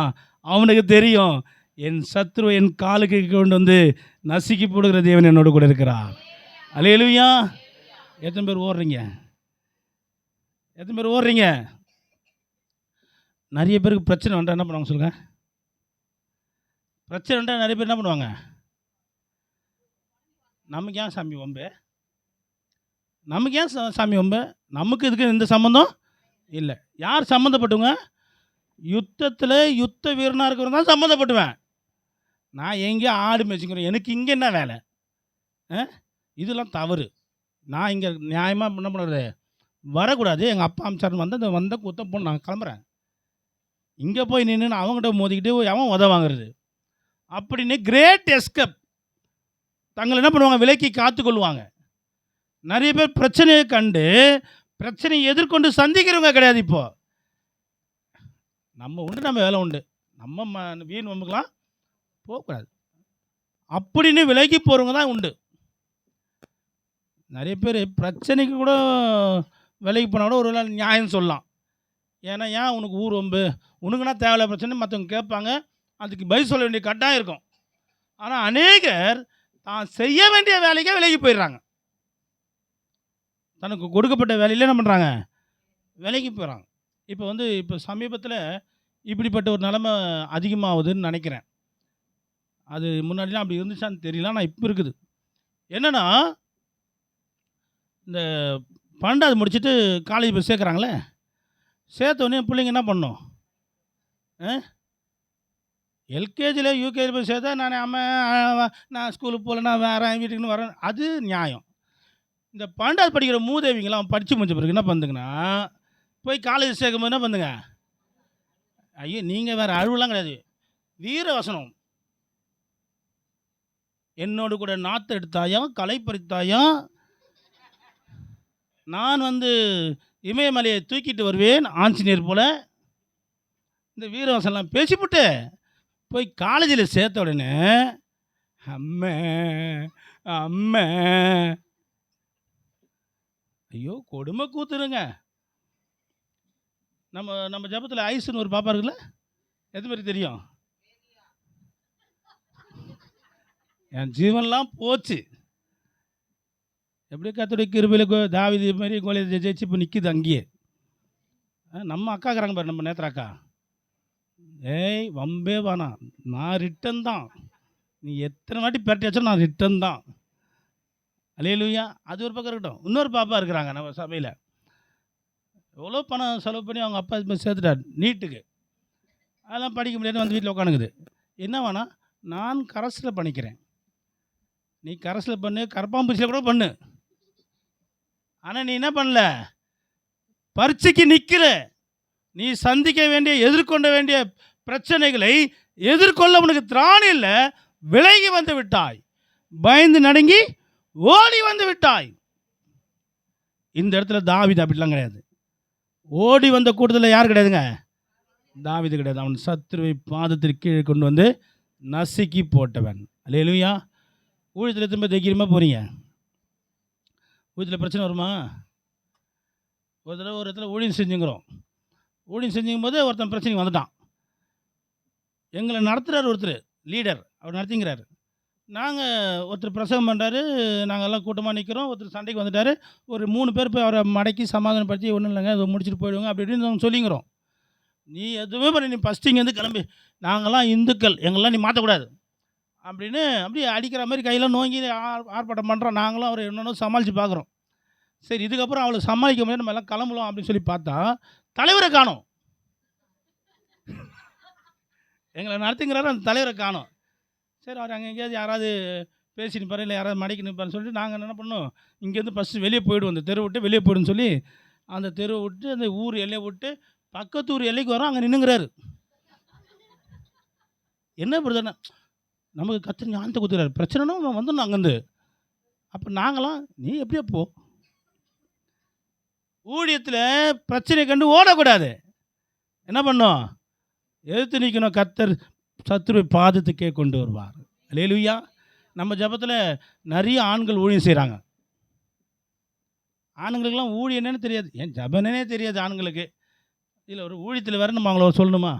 அவனுக்கு தெரியும், என் சத்ருவை என் காலுக்கு கொண்டு வந்து நசுக்கி போடுகிற தேவன் என்னோடு கூட இருக்கிறார். அல்லேலூயா. எத்தனை பேர் ஓடுறீங்க? நிறைய பேருக்கு பிரச்சனை வந்தால் என்ன பண்ணுவாங்க சொல்லுங்கள்? பிரச்சனை வந்தால் நிறைய பேர் என்ன பண்ணுவாங்க? நமக்கு ஏன் சாமி வம்பு? நமக்கு இதுக்கு எந்த சம்மந்தம் இல்லை. யார் சம்மந்தப்பட்டுங்க? யுத்தத்தில் யுத்த வீரனாக இருக்கிறவங்க தான் சம்மந்தப்பட்டுவேன். நான் எங்கேயோ ஆடு மேய்ச்சிக்கிறேன், எனக்கு இங்கே என்ன வேலை? இதெல்லாம் தவறு. நான் இங்கே நியாயமாக என்ன பண்ணுறது? வரக்கூடாது. எங்கள் அப்பா அம்சாருன்னு வந்த குத்தம் போன நான் கிளம்புறேன். இங்கே போய் நின்று அவங்ககிட்ட மோதிக்கிட்டு அவன் உத வாங்குறது அப்படின்னு கிரேட் எஸ்கேப் தங்களை என்ன பண்ணுவாங்க? விலைக்கு காத்துக்கொள்வாங்க. நிறைய பேர் பிரச்சனையை கண்டு பிரச்சனையை எதிர்கொண்டு சந்திக்கிறவங்க கிடையாது. இப்போ நம்ம உண்டு, நம்ம வேலை உண்டு, நம்ம வீண் வம்புக்கெல்லாம் போகக்கூடாது அப்படின்னு விலைக்கு போகிறவங்க தான் உண்டு. நிறைய பேர் பிரச்சனைக்கு கூட விலைக்கு போனால் கூட ஒரு வேளை நியாயம் சொல்லலாம். ஏன்னா ஏன் உனக்கு ஊர் வம்பு, உனக்குன்னா தேவையில்ல பிரச்சனை மற்றவங்க கேட்பாங்க, அதுக்கு பதில் சொல்ல வேண்டிய கட்டாயம் இருக்கும். ஆனால் அநேகர் தான் செய்ய வேண்டிய வேலைக்கே விலகி போயிடுறாங்க. தனக்கு கொடுக்கப்பட்ட வேலையில் என்ன பண்ணுறாங்க? விலகி போயிடறாங்க. இப்போ சமீபத்தில் இப்படிப்பட்ட ஒரு நிலைமை அதிகமாகுதுன்னு நினைக்கிறேன். அது முன்னாடிலாம் அப்படி இருந்துச்சான்னு தெரியல, ஆனால் இப்போ இருக்குது. என்னென்னா, இந்த 12வது முடிச்சுட்டு காலேஜ் போய் சேர்க்குறாங்களே, சேர்த்தோடனே பிள்ளைங்க என்ன பண்ணும்? எல்கேஜியில் யூகேஜி போய் சேர்த்தா நான் ஸ்கூலுக்கு போகல, நான் வரேன் வீட்டுக்குன்னு வரேன், அது நியாயம். இந்த 12வது படிக்கிற மூதேவிங்களாம் படித்து முடிச்ச பிறகு என்ன பண்ணுதுங்கன்னா, போய் காலேஜ் சேர்க்கும்போது என்ன பண்ணுங்க? ஐயோ, நீங்கள் வேறு அழுவலாம் கிடையாது, வீரவசனம். என்னோடு கூட நாற்று எடுத்தாயும் களை பறித்தாயும் நான் இமயமலையை தூக்கிட்டு வருவேன் ஆஞ்சநேயர் போல். இந்த வீரவசனம்லாம் பேசிவிட்டு போய் காலேஜில் சேர்த்த உடனே அம்மே அம்மே, ஐயோ கொடுமை கூத்துருங்க. நம்ம ஜபத்தில் ஐஸ்ன்னு ஒரு பாப்பா இருக்குல்ல, எது மாதிரி தெரியும்? என் ஜீவன்லாம் போச்சு. எப்படி கர்த்தருடைய கிருபையில் தாவீது மாதிரி கோலியத்தை ஜெயிச்சு இப்போ நிற்கிது அங்கேயே. நம்ம அக்காக்குறாங்க பாரு, நம்ம நேத்திர அக்கா, ஏய் வம்பே வேணாம், நான் ரிட்டன் தான், நீ எத்தனை வாட்டி பெரட்டியாச்சும் நான் ரிட்டன் தான். அல்லேலூயா. அது ஒரு பக்கம் இருக்கட்டும். இன்னொரு பாப்பா இருக்கிறாங்க நம்ம சபையில், எவ்வளோ பணம் செலவு பண்ணி அவங்க அப்பா சேர்த்துட்டார் நீட்டுக்கு, அதெல்லாம் படிக்க முடியாது, வீட்டில் உட்காந்துக்குது. என்ன வேணாம், நான் கரஸில் பண்ணிக்கிறேன், நீ கரஸில் பண்ணு, கரப்பாம்பூச்சியில் கூட பண்ணு, ஆனால் நீ என்ன பண்ணல? பரீட்சைக்கு நிற்கிற, நீ சந்திக்க வேண்டிய எதிர்கொள்ள வேண்டிய பிரச்சனைகளை எதிர்கொள்ள உனக்கு திராணி இல்லை, விலகி வந்து விட்டாய், பயந்து நடுங்கி ஓடி வந்து விட்டாய். இந்த இடத்துல தாவீது அப்படிலாம் கிடையாது. ஓடி வந்த கூட்டத்தில் யார் கிடையாதுங்க? தாவீது கிடையாது. அவன் சத்துருவை பாதத்திற்கு கீழே கொண்டு வந்து நசுக்கி போட்டவன். அல்லேலூயா. ஊழியத்தில் திரும்ப தைரியமாக போகிறீங்க. ஊழியத்தில் பிரச்சனை வருமா? ஒரு இடத்துல ஊழியம் செஞ்சுங்கிறோம். ஊழியம் செஞ்சுக்கும் போது ஒருத்தன் பிரச்சனைக்கு வந்துட்டான். எங்களை நடத்துகிறார் ஒருத்தர், லீடர், அவர் நடத்திங்கிறார். நாங்கள் ஒருத்தர் பிரசவம் பண்ணுறாரு, நாங்கள் எல்லாம் கூட்டமாக நிற்கிறோம். ஒருத்தர் சண்டைக்கு வந்துட்டார். ஒரு 3 பேர் போய் அவரை மடக்கி சமாதானப்படுத்தி, ஒன்றும் இல்லைங்க அதை முடிச்சுட்டு போயிடுவோங்க அப்படி இப்படின்னு நாங்கள் சொல்லிங்கிறோம். நீ எதுவுமே பண்ணி, நீ ஃபஸ்ட்டு இங்கேருந்து கிளம்பி, நாங்கள்லாம் இந்துக்கள், எங்கெல்லாம் நீ மாற்றக்கூடாது அப்படின்னு அப்படியே அடிக்கிற மாதிரி கையில் நோங்கி ஆர்ப்பாட்டம் பண்ணுறோம். நாங்களும் அவர் என்னென்ன சமாளித்து பார்க்குறோம். சரி, இதுக்கப்புறம் அவளை சமாளிக்க முடியாது, நம்ம எல்லாம் கிளம்பலாம் அப்படின்னு சொல்லி பார்த்தா தலைவரை காணோம். எங்களை நடத்துங்கிறாரு, அந்த தலைவரை காணோம். சரி, அவர் அங்கே எங்கேயாவது யாராவது பேசி நிற்பாரு, இல்லை யாராவது மடிக்கு நிற்பாருன்னு சொல்லிட்டு நாங்கள் என்ன பண்ணோம், இங்கேருந்து ஃபஸ்ட்டு வெளியே போய்டுவோம், அந்த தெரு விட்டு வெளியே போய்டுன்னு சொல்லி அந்த தெருவை விட்டு அந்த ஊர் எல்லையை விட்டு பக்கத்து ஊர் எல்லைக்கு வரோம். அங்கே நின்றுங்கிறாரு. என்ன பிரதர்னா, நமக்கு கத்திரி ஞானத்தை கொடுத்துறாரு, பிரச்சனைனா வந்துடணும் அங்கேருந்து. அப்போ நாங்களாம் நீ எப்படியா போ, ஊழியத்தில் பிரச்சனை கண்டு ஓடக்கூடாது. என்ன பண்ணோம், எதிர்த்து நிற்கணும். கர்த்தர் சத்துருவை பாதத்துக்கே கொண்டு வருவார். அல்லேலூயா. நம்ம ஜெபத்தில் நிறைய ஆண்கள் ஊழியம் செய்கிறாங்க. ஆண்களுக்கெல்லாம் ஊழியம் என்னன்னு தெரியாது, ஏன் ஜெபனே தெரியாது ஆண்களுக்கு. இதில் ஒரு ஊழியத்தில் வேறு நம்ம அவங்கள சொல்லணுமா?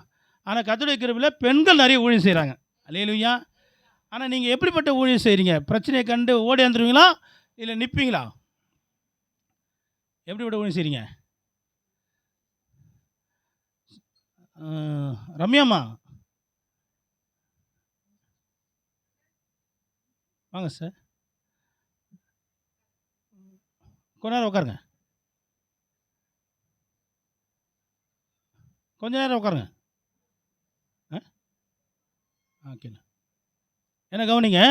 ஆனால் கர்த்தருடைய கிருபையில் பெண்கள் நிறைய ஊழியம் செய்கிறாங்க. அல்லேலூயா. ஆனால் நீங்கள் எப்படிப்பட்ட ஊழியம் செய்கிறீங்க? பிரச்சனையை கண்டு ஓடி வந்துடுவீங்களா, இல்லை நிற்பீங்களா? எப்படிப்பட்ட ஊழியம் செய்கிறீங்க? ரம்யாம்மா வாங்க சார், கொஞ்ச நேரம் உட்காருங்க, கொஞ்ச நேரம் உட்காருங்க. ஓகேண்ணா, என்ன கவனிங்க.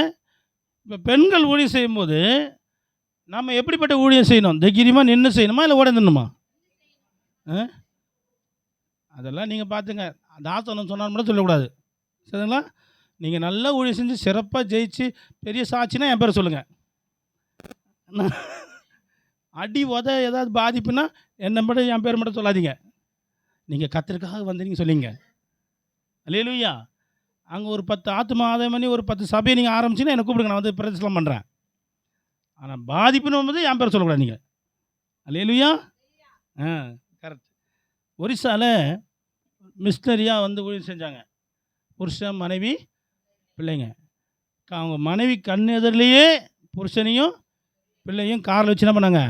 இப்போ பெண்கள் ஊழியம் செய்யும்போது நம்ம எப்படிப்பட்ட ஊழியம் செய்யணும்? தைரியமாக நின்று செய்யணுமா, இல்லை ஓடந்துடணுமா? அதெல்லாம் நீங்கள் பார்த்துங்க. தாசனம் சொன்னாலும் மட்டும் சொல்லக்கூடாது, சரிங்களா? நீங்கள் நல்லா ஊழியம் செஞ்சு சிறப்பாக ஜெயிச்சு பெரிய சாட்சினா என் பேரை சொல்லுங்கள். அடி உத ஏதாவது பாதிப்புனா என்னை மட்டும் என் பேர் மட்டும் சொல்லாதீங்க. நீங்கள் கர்த்தருக்காக வந்தீங்க சொல்லிங்க. அல்லேலூயா. அங்கே ஒரு 10 ஆத்துமா ஆதாயம் பண்ணி ஒரு 10 சபையை நீங்கள் ஆரம்பிச்சின்னா என்னை கூப்பிடுங்க, நான் வந்து பிரதேசம் பண்ணுறேன். ஆனால் பாதிப்புன்னு வந்து என் பேர் சொல்லக்கூடாது நீங்கள். அல்லேலூயா. கரெக்ட். ஒரிசாவில் மிஷினரியாக வந்து ஊழியம் செஞ்சாங்க. புருஷன் மனைவி பிள்ளைங்க. அவங்க மனைவி கண் எதிரிலேயே புருஷனையும் பிள்ளையும் காரில் வச்சு என்ன பண்ணாங்க,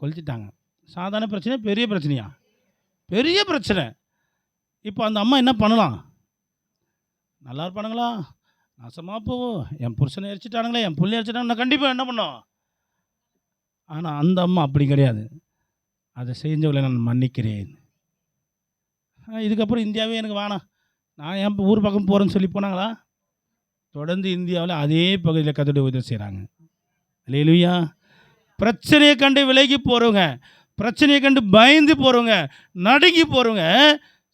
கொளுத்திட்டாங்க. சாதாரண பிரச்சனை, பெரிய பிரச்சனையா? பெரிய பிரச்சனை. இப்போ அந்த அம்மா என்ன பண்ணலாம்? நல்லா இருப்பானுங்களா, நாசமாக போவோம், என் புருஷனை எரிச்சிட்டானுங்களே, என் பிள்ளை எரிச்சிட்டாங்க, நான் கண்டிப்பாக என்ன பண்ணோம். ஆனால் அந்த அம்மா அப்படி கிடையாது. அதை செஞ்சவளை நான் மன்னிக்கிறேன், இதுக்கப்புறம் இந்தியாவே எனக்கு வேணாம், நான் என் ஊர் பக்கம் போகிறேன்னு சொல்லி போனாங்களா? தொடர்ந்து இந்தியாவில் அதே பகுதியில் கர்த்தருடைய உதவி செய்கிறாங்க. அல்லேலூயா. பிரச்சனையை கண்டு விலகி போகிறவங்க, பிரச்சனையை கண்டு பயந்து போகிறவங்க, நடுங்கி போகிறவங்க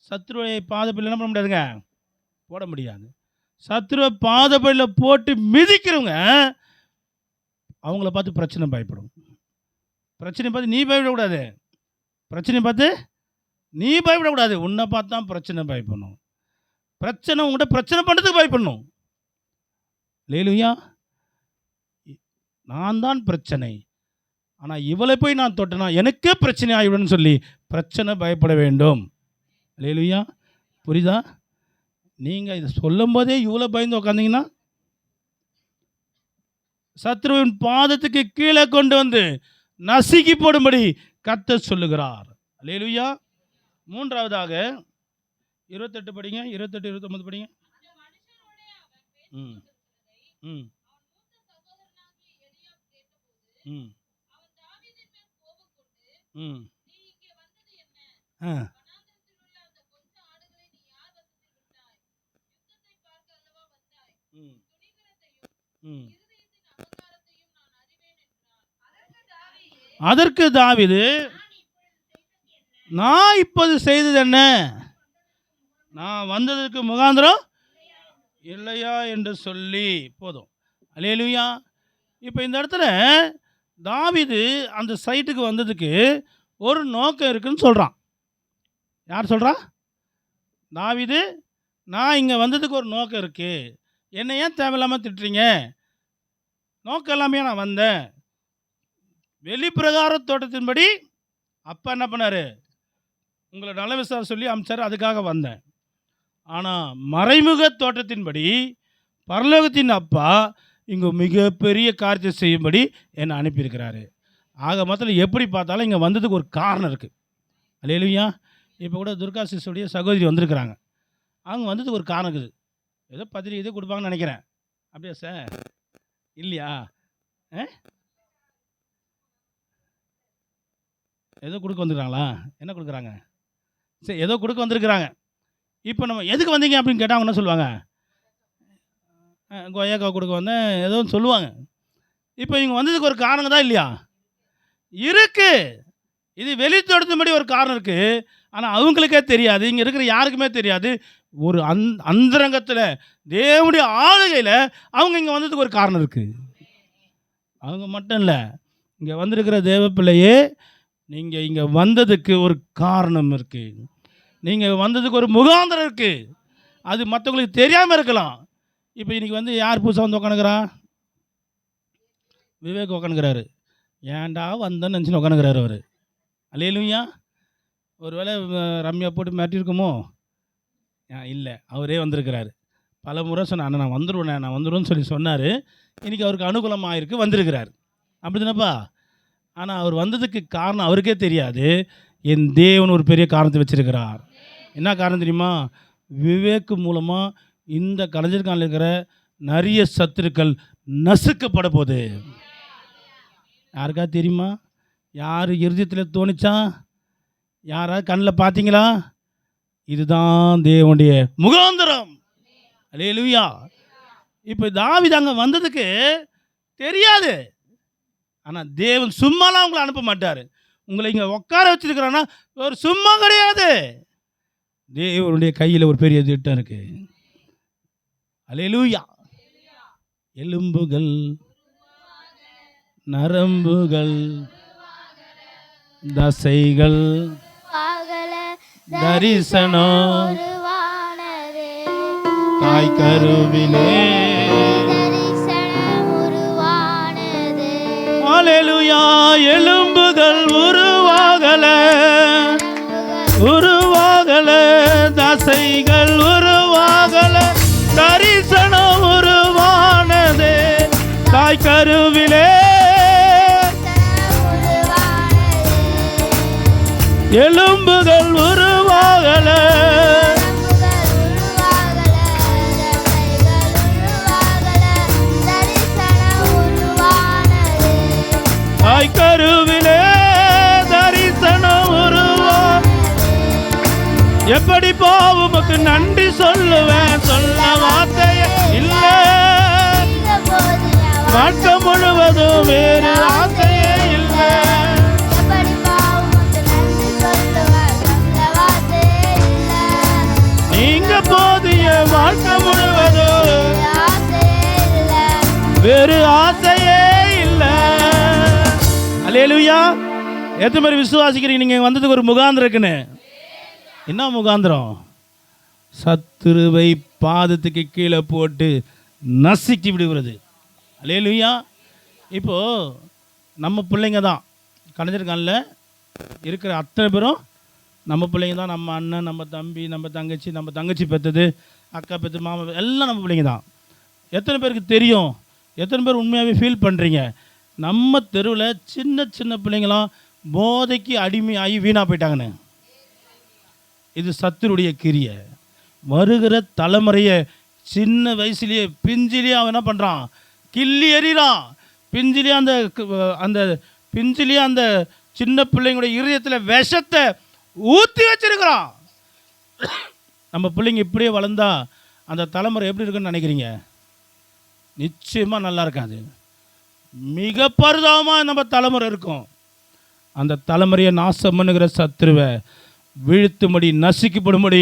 சத்துருவை பாதப்படியில் என்ன பண்ண முடியாதுங்க, போட முடியாது. சத்துருவை பாதப்படியில் போட்டு மிதிக்கிறவங்க அவங்கள பார்த்து பிரச்சனை பயப்படும். பிரச்சனை பார்த்து நீ பயப்படக்கூடாது, பிரச்சனை பார்த்து நீ பயப்படக்கூடாது. உன்னை பார்த்து தான் பிரச்சனை பயப்படணும். பிரச்சனை உங்கள்கிட்ட பிரச்சனை பண்ணுறதுக்கு பயப்படணும். அல்லேலூயா. நான் தான் பிரச்சனை, ஆனால் இவளை போய் நான் தொட்டனா எனக்கே பிரச்சனை ஆகிவிடுன்னு சொல்லி பிரச்சனை பயப்பட வேண்டும். அல்லேலூயா. புரியுதா? நீங்கள் இதை சொல்லும் போதே இவ்வளோ பயந்து உக்காந்தீங்கன்னா சத்ருவின் பாதத்துக்கு கீழே கொண்டு வந்து நசுக்கி போடும்படி கர்த்தர் சொல்லுகிறார். அல்லேலூயா. மூன்றாவதாக 28 படிங்க, 28 29 படிங்க. ம் ம் ம் ம் ஆ ம் ம் அதற்கு தாவீது, நான் இப்போது செய்தது என்ன? நான் வந்ததற்கு முகாந்திரம் இல்லையா என்று சொல்லி போதும். அல்லேலூயா. இப்போ இந்த இடத்துல தாவீது அந்த சைட்டுக்கு வந்ததுக்கு ஒரு நோக்கம் இருக்குன்னு சொல்கிறான். யார் சொல்கிறா? தாவீது, நான் இங்கே வந்ததுக்கு ஒரு நோக்கம் இருக்குது, என்னை ஏன் தேவையில்லாமல் திட்டுறீங்க? நோக்கம் இல்லாமையே நான் வந்தேன். வெளிப்பிரகார தோட்டத்தின்படி அப்பா என்ன பண்ணார், உங்களை நல்ல விசாரம் சொல்லி அமிச்சார், அதுக்காக வந்தேன். ஆனால் மறைமுக தோட்டத்தின்படி பரலோகத்தின் அப்பா இங்கே மிகப்பெரிய காரியத்தை செய்யும்படி என்னை அனுப்பியிருக்கிறாரு. ஆக மொத்தத்தில் எப்படி பார்த்தாலும் இங்கே வந்ததுக்கு ஒரு காரணம் இருக்குது. அல்லேலூயா. இப்போ கூட துர்கா சிஸ்டருடைய சகோதரி வந்திருக்கிறாங்க. அவங்க வந்ததுக்கு ஒரு காரணம் இருக்குது. ஏதோ பத்திரிக்கை இது கொடுப்பாங்கன்னு நினைக்கிறேன். அப்படியா சார்? இல்லையா? ஏதோ கொடுக்க வந்துருக்காங்களா? என்ன கொடுக்குறாங்க? சரி, ஏதோ கொடுக்க வந்திருக்கிறாங்க. இப்போ நம்ம எதுக்கு வந்தீங்க அப்படின்னு கேட்டால் அவங்க என்ன சொல்லுவாங்க? கொய்யாக்காய் கொடுக்க வந்தேன், ஏதோ ஒன்று சொல்லுவாங்க. இப்போ இவங்க வந்ததுக்கு ஒரு காரணம் தான் இல்லையா? இருக்கு. இது வெளித்தோட்டத்துபடி ஒரு காரணம் இருக்குது. ஆனால் அவங்களுக்கே தெரியாது, இங்கே இருக்கிற யாருக்குமே தெரியாது. ஒரு அந்தரங்கத்தில் தேவனுடைய ஆளுகையில் அவங்க இங்கே வந்ததுக்கு ஒரு காரணம் இருக்குது. அவங்க மட்டும் இல்லை, இங்கே வந்திருக்கிற தேவ பிள்ளையே, நீங்கள் இங்கே வந்ததுக்கு ஒரு காரணம் இருக்குது. நீங்கள் வந்ததுக்கு ஒரு முகாந்திரம் இருக்குது. அது மற்றவங்களுக்கு தெரியாமல் இருக்கலாம். இப்போ இன்றைக்கி வந்து யார் புதுசாக வந்து உட்காந்துக்கிறா? விவேக் உட்காந்துக்கிறாரு. ஏன்டா வந்தேன்னு நினச்சின்னு உட்காந்துக்கிறாரு அவர். அல்லேலூயா. ஒரு வேளை ரம்யா போட்டு மாட்டியிருக்குமோ? இல்லை, அவரே வந்திருக்கிறாரு. பல முறை சொன்னேன், அண்ணா நான் வந்துடுவேன்னு சொல்லி சொன்னார். இன்றைக்கி அவருக்கு அனுகூலமாக ஆயிருக்கு, வந்திருக்கிறார். அப்படி தானப்பா? ஆனால் அவர் வந்ததுக்கு காரணம் அவருக்கே தெரியாது. என் தேவன் ஒரு பெரிய காரணத்தை வச்சிருக்கிறார். என்ன காரணம் தெரியுமா? விவேக்கு மூலமாக இந்த கலைஞர்கானில் இருக்கிற நிறைய சத்துருக்கள் நசுக்கப்பட போகுது. யாருக்கா தெரியுமா? யார் இருதயத்தில் தோணிச்சா? யாராவது கண்ணில் பார்த்தீங்களா? இதுதான் தேவனுடைய முகாந்திரம். அல்லேலூயா. இப்போ தாவீது அங்கே வந்ததுக்கு தெரியாது. ஆனால் தேவன் சும்மாலாம் உங்களை அனுப்ப மாட்டார். உங்களை இங்கே உட்கார வச்சிருக்கிறான்னா ஒரு சும்மா கிடையாது. தேவனுடைய கையில் ஒரு பெரிய திட்டம் இருக்கு. அல்லேலூயா. எலும்புகள், நரம்புகள், தசைகள், தரிசனம் தாய் கருவிலே. அல்லேலூயா. எலும்புகள் உருவாகல, தசைகள் உருவாகல, தரிசனம் உருவானது தாய் கருவிலே. எலும்புகள் உருவாகல, தாய் கருவிலே தரிசனம் உருவா. எப்படி உமக்கு நன்றி சொல்லுவேன், சொல்ல வார்த்தையே இல்லை. வாழ்க்கை முழுவதும் வேறு ஆசையே இல்லை. நீங்க போதிய வாழ்க்கை முழுவதும் வேறு ஆசையே இல்லை. அல்லேலூயா. எத்தனை பேர் விசுவாசிக்கிறீங்க நீங்கள் வந்ததுக்கு ஒரு முகாந்திரம் இருக்குன்னு? என்ன முகாந்திரம்? சத்துருவை பாதத்துக்கு கீழே போட்டு நசுக்கி விடுகிறது. அல்லேலூயா. இப்போது நம்ம பிள்ளைங்க தான் கலைஞர்கானில் இருக்கிற அத்தனை பேரும் நம்ம பிள்ளைங்க தான். நம்ம அண்ணன், நம்ம தம்பி, நம்ம தங்கச்சி பெற்றது, அக்கா பெற்று, மாமா எல்லாம் நம்ம பிள்ளைங்க தான். எத்தனை பேருக்கு தெரியும்? எத்தனை பேர் உண்மையாகவே ஃபீல் பண்ணுறீங்க? நம்ம தெருவில் சின்ன பிள்ளைங்களாம் போதைக்கு அடிமையாகி வீணாக போயிட்டாங்கன்னு. இது சத்துருடைய கிரியை. வருகிற தலைமுறையை சின்ன வயசுலேயே பிஞ்சிலேயே அவன் என்ன பண்ணுறான்? கிள்ளி எறிகிறான். பிஞ்சிலேயே அந்த சின்ன பிள்ளைங்களுடைய இருதயத்தில் விஷத்தை ஊற்றி வச்சிருக்கிறான். நம்ம பிள்ளைங்க இப்படியே வளர்ந்தா அந்த தலைமுறை எப்படி இருக்குன்னு நினைக்கிறீங்க? நிச்சயமாக நல்லா இருக்காது. மிக பரிதாபமாக நம்ம தலைமுறை இருக்கும். அந்த தலைமுறையை நாசம் பண்ணுகிற சத்துருவை வீழ்த்தும்படி, நசுக்கப்படும்படி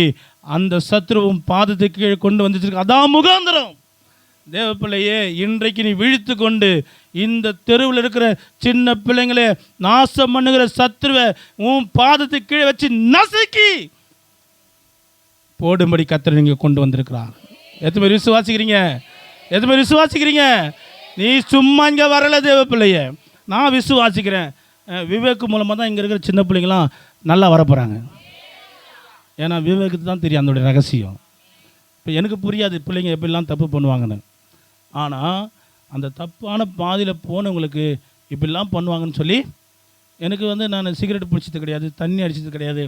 அந்த சத்துருவும் பாதத்துக்கு கீழே கொண்டு வந்துச்சிருக்கு. அதான் முகாந்திரம். தேவ பிள்ளையே, இன்றைக்கு நீ வீழ்த்து கொண்டு இந்த தெருவில் இருக்கிற சின்ன பிள்ளைங்களே நாசம் பண்ணுகிற சத்துருவை உன் பாதத்துக்கு கீழே வச்சு நசுக்கி போடும்படி கர்த்தர் நீங்கள் கொண்டு வந்திருக்கிறார். எத்தனை பேர் விசுவாசிக்கிறீங்க? எத்தனை பேர் விசுவாசிக்கிறீங்க? நீ சும்மா இங்கே வரல தேவ பிள்ளைய. நான் விசுவாசிக்கிறேன். விவேக்கு மூலமாக தான் இங்கே இருக்கிற சின்ன பிள்ளைங்களாம் நல்லா வரப்போகிறாங்க. ஏன்னா விவேக்கு தான் தெரியும் அதனுடைய ரகசியம். இப்போ எனக்கு புரியாது பிள்ளைங்க எப்படிலாம் தப்பு பண்ணுவாங்கன்னு. ஆனால் அந்த தப்பான பாதையில் போனவங்களுக்கு இப்படிலாம் பண்ணுவாங்கன்னு சொல்லி எனக்கு வந்து நான் சிகரெட் பிடிச்சது கிடையாது, தண்ணி அடித்தது கிடையாது,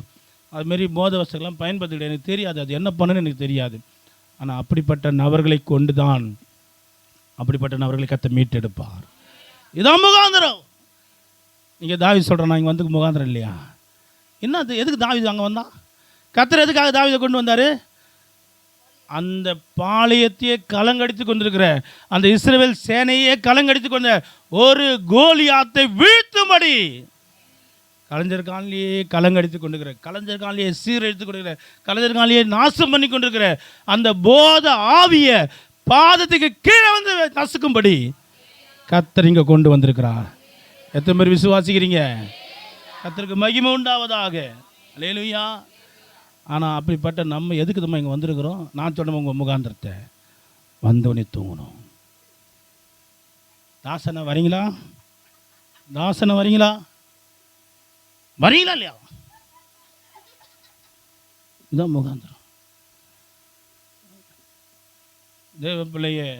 அதுமாரி போதை வசதிகள்லாம் பயன்படுத்த கிடையாது. எனக்கு தெரியாது அது என்ன பண்ணுன்னு எனக்கு தெரியாது. ஆனால் அப்படிப்பட்ட நபர்களை கொண்டு தான் அப்படிப்பட்ட நபர்களை கர்த்தர் மீட்டெடுப்பார். இதான் முகாந்திரம். நீங்கள் தாவீது சொல்கிறேன், இங்கே வந்து முகாந்திரம் இல்லையா? என்ன அது? எதுக்கு தாவீது அங்கே வந்தான்? கர்த்தர் எதுக்காக தாவீதை கொண்டு வந்தார்? அந்த பாளையத்தையே கலங்கடித்து கொண்டிருக்கிற அந்த இஸ்ரவேல் சேனையே கலங்கடித்து கொண்ட ஒரு கோலியாத்தை வீழ்த்தும்படி கலைஞர்காலிலேயே கலங்கடித்து கொண்டிருக்கிற, கலைஞர்காலிலேயே சீரழித்து கொண்டிருக்கிற, கலைஞர்காலிலேயே நாசம் பண்ணி கொண்டிருக்கிற அந்த போத ஆவிய பாதத்துக்கு கீழே வந்து நசுக்கும்படி கர்த்தர் இங்கே கொண்டு வந்திருக்கிறார். எத்தனை பேர் விசுவாசிக்கிறீங்க? கர்த்தருக்கு மகிமை உண்டாவதாக. அல்லேலூயா. ஆனால் அப்படிப்பட்ட நம்ம எதுக்கு நம்ம இங்கே வந்திருக்கிறோம்? நான் சொன்ன உங்கள் முகாந்திரத்தை வந்தவனே தூங்கணும். தாசனை வரீங்களா? தாசனை வரீங்களா? வரீங்களா இல்லையா? இதுதான் முகாந்திரம். தேவ பிள்ளையே,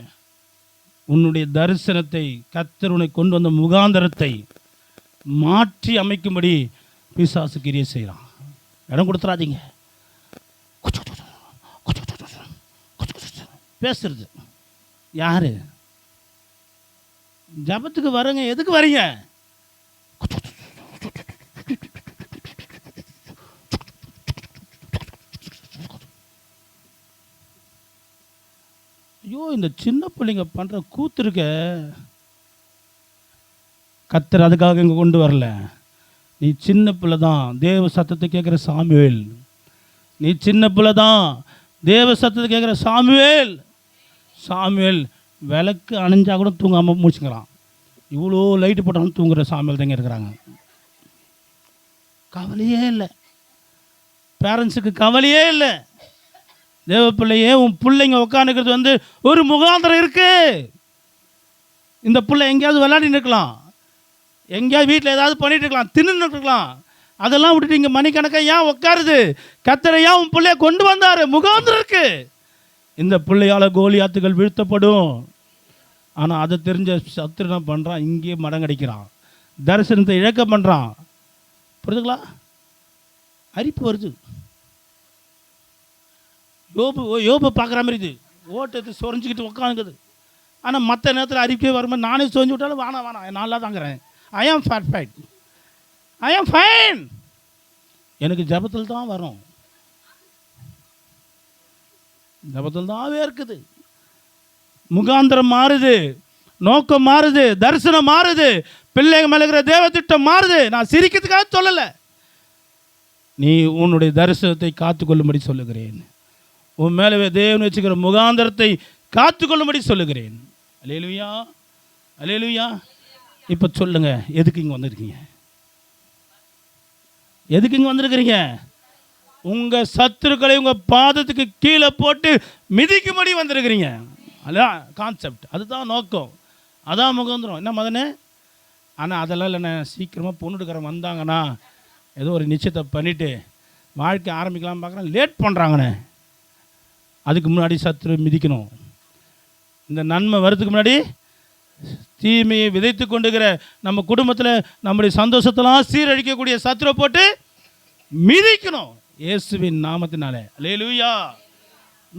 உன்னுடைய தரிசனத்தை கர்த்தர் உன்னை கொண்டு வந்த முகாந்திரத்தை மாற்றி அமைக்கும்படி பிசாசு கிரியை செய்கிறான். இடம் கொடுத்துறாதீங்க. பேசுறது யாரு? ஜபத்துக்கு வரங்க. எதுக்கு வரீங்க? ஐயோ, இந்த சின்ன பிள்ளைங்க பண்ணுற கூத்து இருக்க. கர்த்தர் அதுக்காக இங்கே கொண்டு வரல. நீ சின்ன பிள்ளை தான், தேவ சத்தத்தை கேட்குற சாமுவேல். நீ சின்ன பிள்ளை தான், தேவ சத்தத்தை கேட்குற சாமுவேல். சாமுவேல் விளக்கு அணைஞ்சா கூட தூங்காமல் முடிச்சுக்கிறான். இவ்வளோ லைட்டு போட்டாலும் தூங்குற சாமுவேல் தாங்க இருக்கிறாங்க. கவலையே இல்லை. பேரண்ட்ஸுக்கு கவலையே இல்லை. தேவ பிள்ளையே, உன் பிள்ளைங்க உட்காந்துக்கிறது வந்து ஒரு முகாந்திரம் இருக்கு. இந்த பிள்ளை எங்கேயாவது விளையாடின்னு இருக்கலாம், எங்கேயாவது வீட்டில் ஏதாவது பண்ணிட்டு இருக்கலாம், தின்னுட்டு இருக்கலாம். அதெல்லாம் விட்டுட்டு இங்கே மணிக்கணக்காக ஏன் உட்காருது? கர்த்தர் ஏன் உன் பிள்ளைய கொண்டு வந்தார்? முகாந்திரம் இருக்கு. இந்த பிள்ளையால் கோலியாத்துகள் வீழ்த்தப்படும். ஆனால் அதை தெரிஞ்ச சத்துரு என்ன பண்ணுறான்? இங்கேயே மடங்கடிக்கிறான், தரிசனத்தை இழக்க பண்ணுறான். புரியுதுங்களா? அரிப்பு வருது. யோபு பார்க்குற மாதிரி இது ஓட்டத்தை சொரிஞ்சிக்கிட்டு உட்காந்துக்குது. ஆனால் மற்ற நேரத்தில் அரிப்பே வரும்போது நானே சொரிஞ்சு விட்டாலும் வேணாம் நல்லா தாங்கிறேன். ஐ ஆம் ஃபைட், ஐ ஆம் ஃபைன். எனக்கு ஜபத்தில் தான் வரும், ஜபத்தில் தான் இருக்குது. முகாந்திரம் மாறுது, நோக்கம் மாறுது, தரிசனம் மாறுது, பிள்ளைங்க மேலே இருக்கிற தேவ திட்டம் மாறுது. நான் சிரிக்கிறதுக்காக சொல்லலை, நீ உன்னுடைய தரிசனத்தை காத்துக்கொள்ளும்படி சொல்லுகிறேன். உன் மேலே தேவன் வச்சுக்கிற முகாந்திரத்தை காத்துக்கொள்ளும்படி சொல்லுகிறேன். அல்லேலூயா, அல்லேலூயா. இப்போ சொல்லுங்க, எதுக்கு இங்கே வந்திருக்கீங்க? எதுக்கு இங்கே வந்திருக்கிறீங்க? உங்கள் சத்துருக்களை உங்கள் பாதத்துக்கு கீழே போட்டு மிதிக்கும்படி வந்திருக்கிறீங்க. அதான் கான்செப்ட், அதுதான் நோக்கம், அதான் முகாந்திரம். என்ன மதனே? ஆனால் அதெல்லாம் இல்லைண்ணே. சீக்கிரமாக பொண்ணுடுக்கிறவங்க வந்தாங்கன்னா ஏதோ ஒரு நிச்சயத்தை பண்ணிவிட்டு வாழ்க்கை ஆரம்பிக்கலாம் பார்க்குறேன், லேட் பண்ணுறாங்கண்ணே. அதுக்கு முன்னாடி சத்துரு மிதிக்கணும். இந்த நன்மை வரதுக்கு முன்னாடி தீமையை விதைத்து கொண்டுகிற நம்ம குடும்பத்தில் நம்முடைய சந்தோஷத்தெல்லாம் சீரழிக்கக்கூடிய சத்துரை போட்டு மிதிக்கணும் இயேசுவின் நாமத்தினாலே. அல்லேலூயா.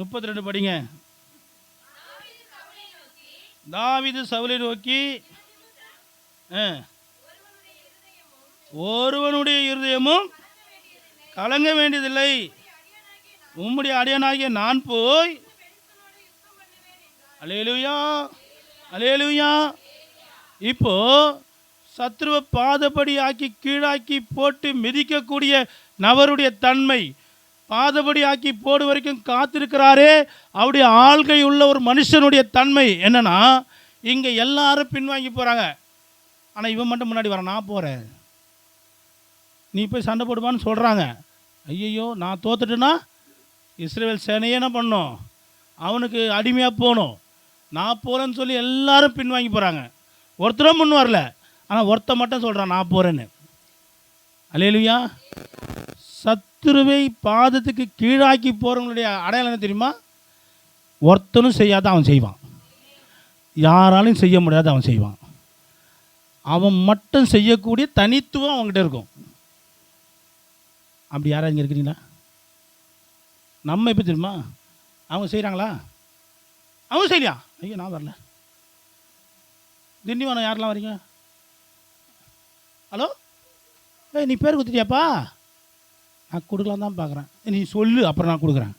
32 படிங்க. தாவீது சவுலை நோக்கி, ஒருவனுடைய இருதயமும் கலங்க வேண்டியதில்லை, உம்முடைய அடியானாகிய நான் போய். அல்லேலூயா, அல்லேலூயா. இப்போ சத்ருவை பாதபடி ஆக்கி கீழாக்கி போட்டு மிதிக்கக்கூடிய நபருடைய தன்மை, பாதபடி ஆக்கி போடு வரைக்கும் காத்திருக்கிறாரே அவருடைய ஆள்கை உள்ள ஒரு மனுஷனுடைய தன்மை என்னன்னா, இங்கே எல்லாரும் பின்வாங்கி போகிறாங்க, ஆனால் இவன் மட்டும் முன்னாடி வர. நான் போகிறேன், நீ போய் சண்டை போடுவான்னு சொல்கிறாங்க. ஐயையோ, நான் தோத்துட்டேன்னா இஸ்ரவேல் சேனையே என்ன பண்ணோம்? அவனுக்கு அடிமையாக போகணும். நான் போகிறேன்னு சொல்லி எல்லாரும் பின்வாங்கி போகிறாங்க. ஒருத்தரும் முன் வரல, ஆனால் ஒருத்த மட்டும் சொல்கிறான் நான் போகிறேன்னு. அல்லேலூயா. சத்துருவை பாதத்துக்கு கீழாக்கி போகிறவங்களுடைய அடையாளம் என்ன தெரியுமா? ஒருத்தனும் செய்யாத அவன் செய்வான், யாராலையும் செய்ய முடியாத அவன் செய்வான். அவன் மட்டும் செய்யக்கூடிய தனித்துவம் அவங்ககிட்ட இருக்கும். அப்படி யாராவது இங்கே இருக்கிறீங்களா? நம்ம எப்படி தெரியுமா? அவங்க செய்கிறாங்களா? அவங்க செய்யலையா? ஐயோ, நான் வரல. திண்டிவனம் யாரெல்லாம் வரீங்க? ஹலோ, நீ பேர் கொடுத்துட்டியாப்பா? நான் கொடுக்கலாம் தான் பார்க்குறேன். நீ சொல்லு, அப்புறம் நான் கொடுக்குறேன்.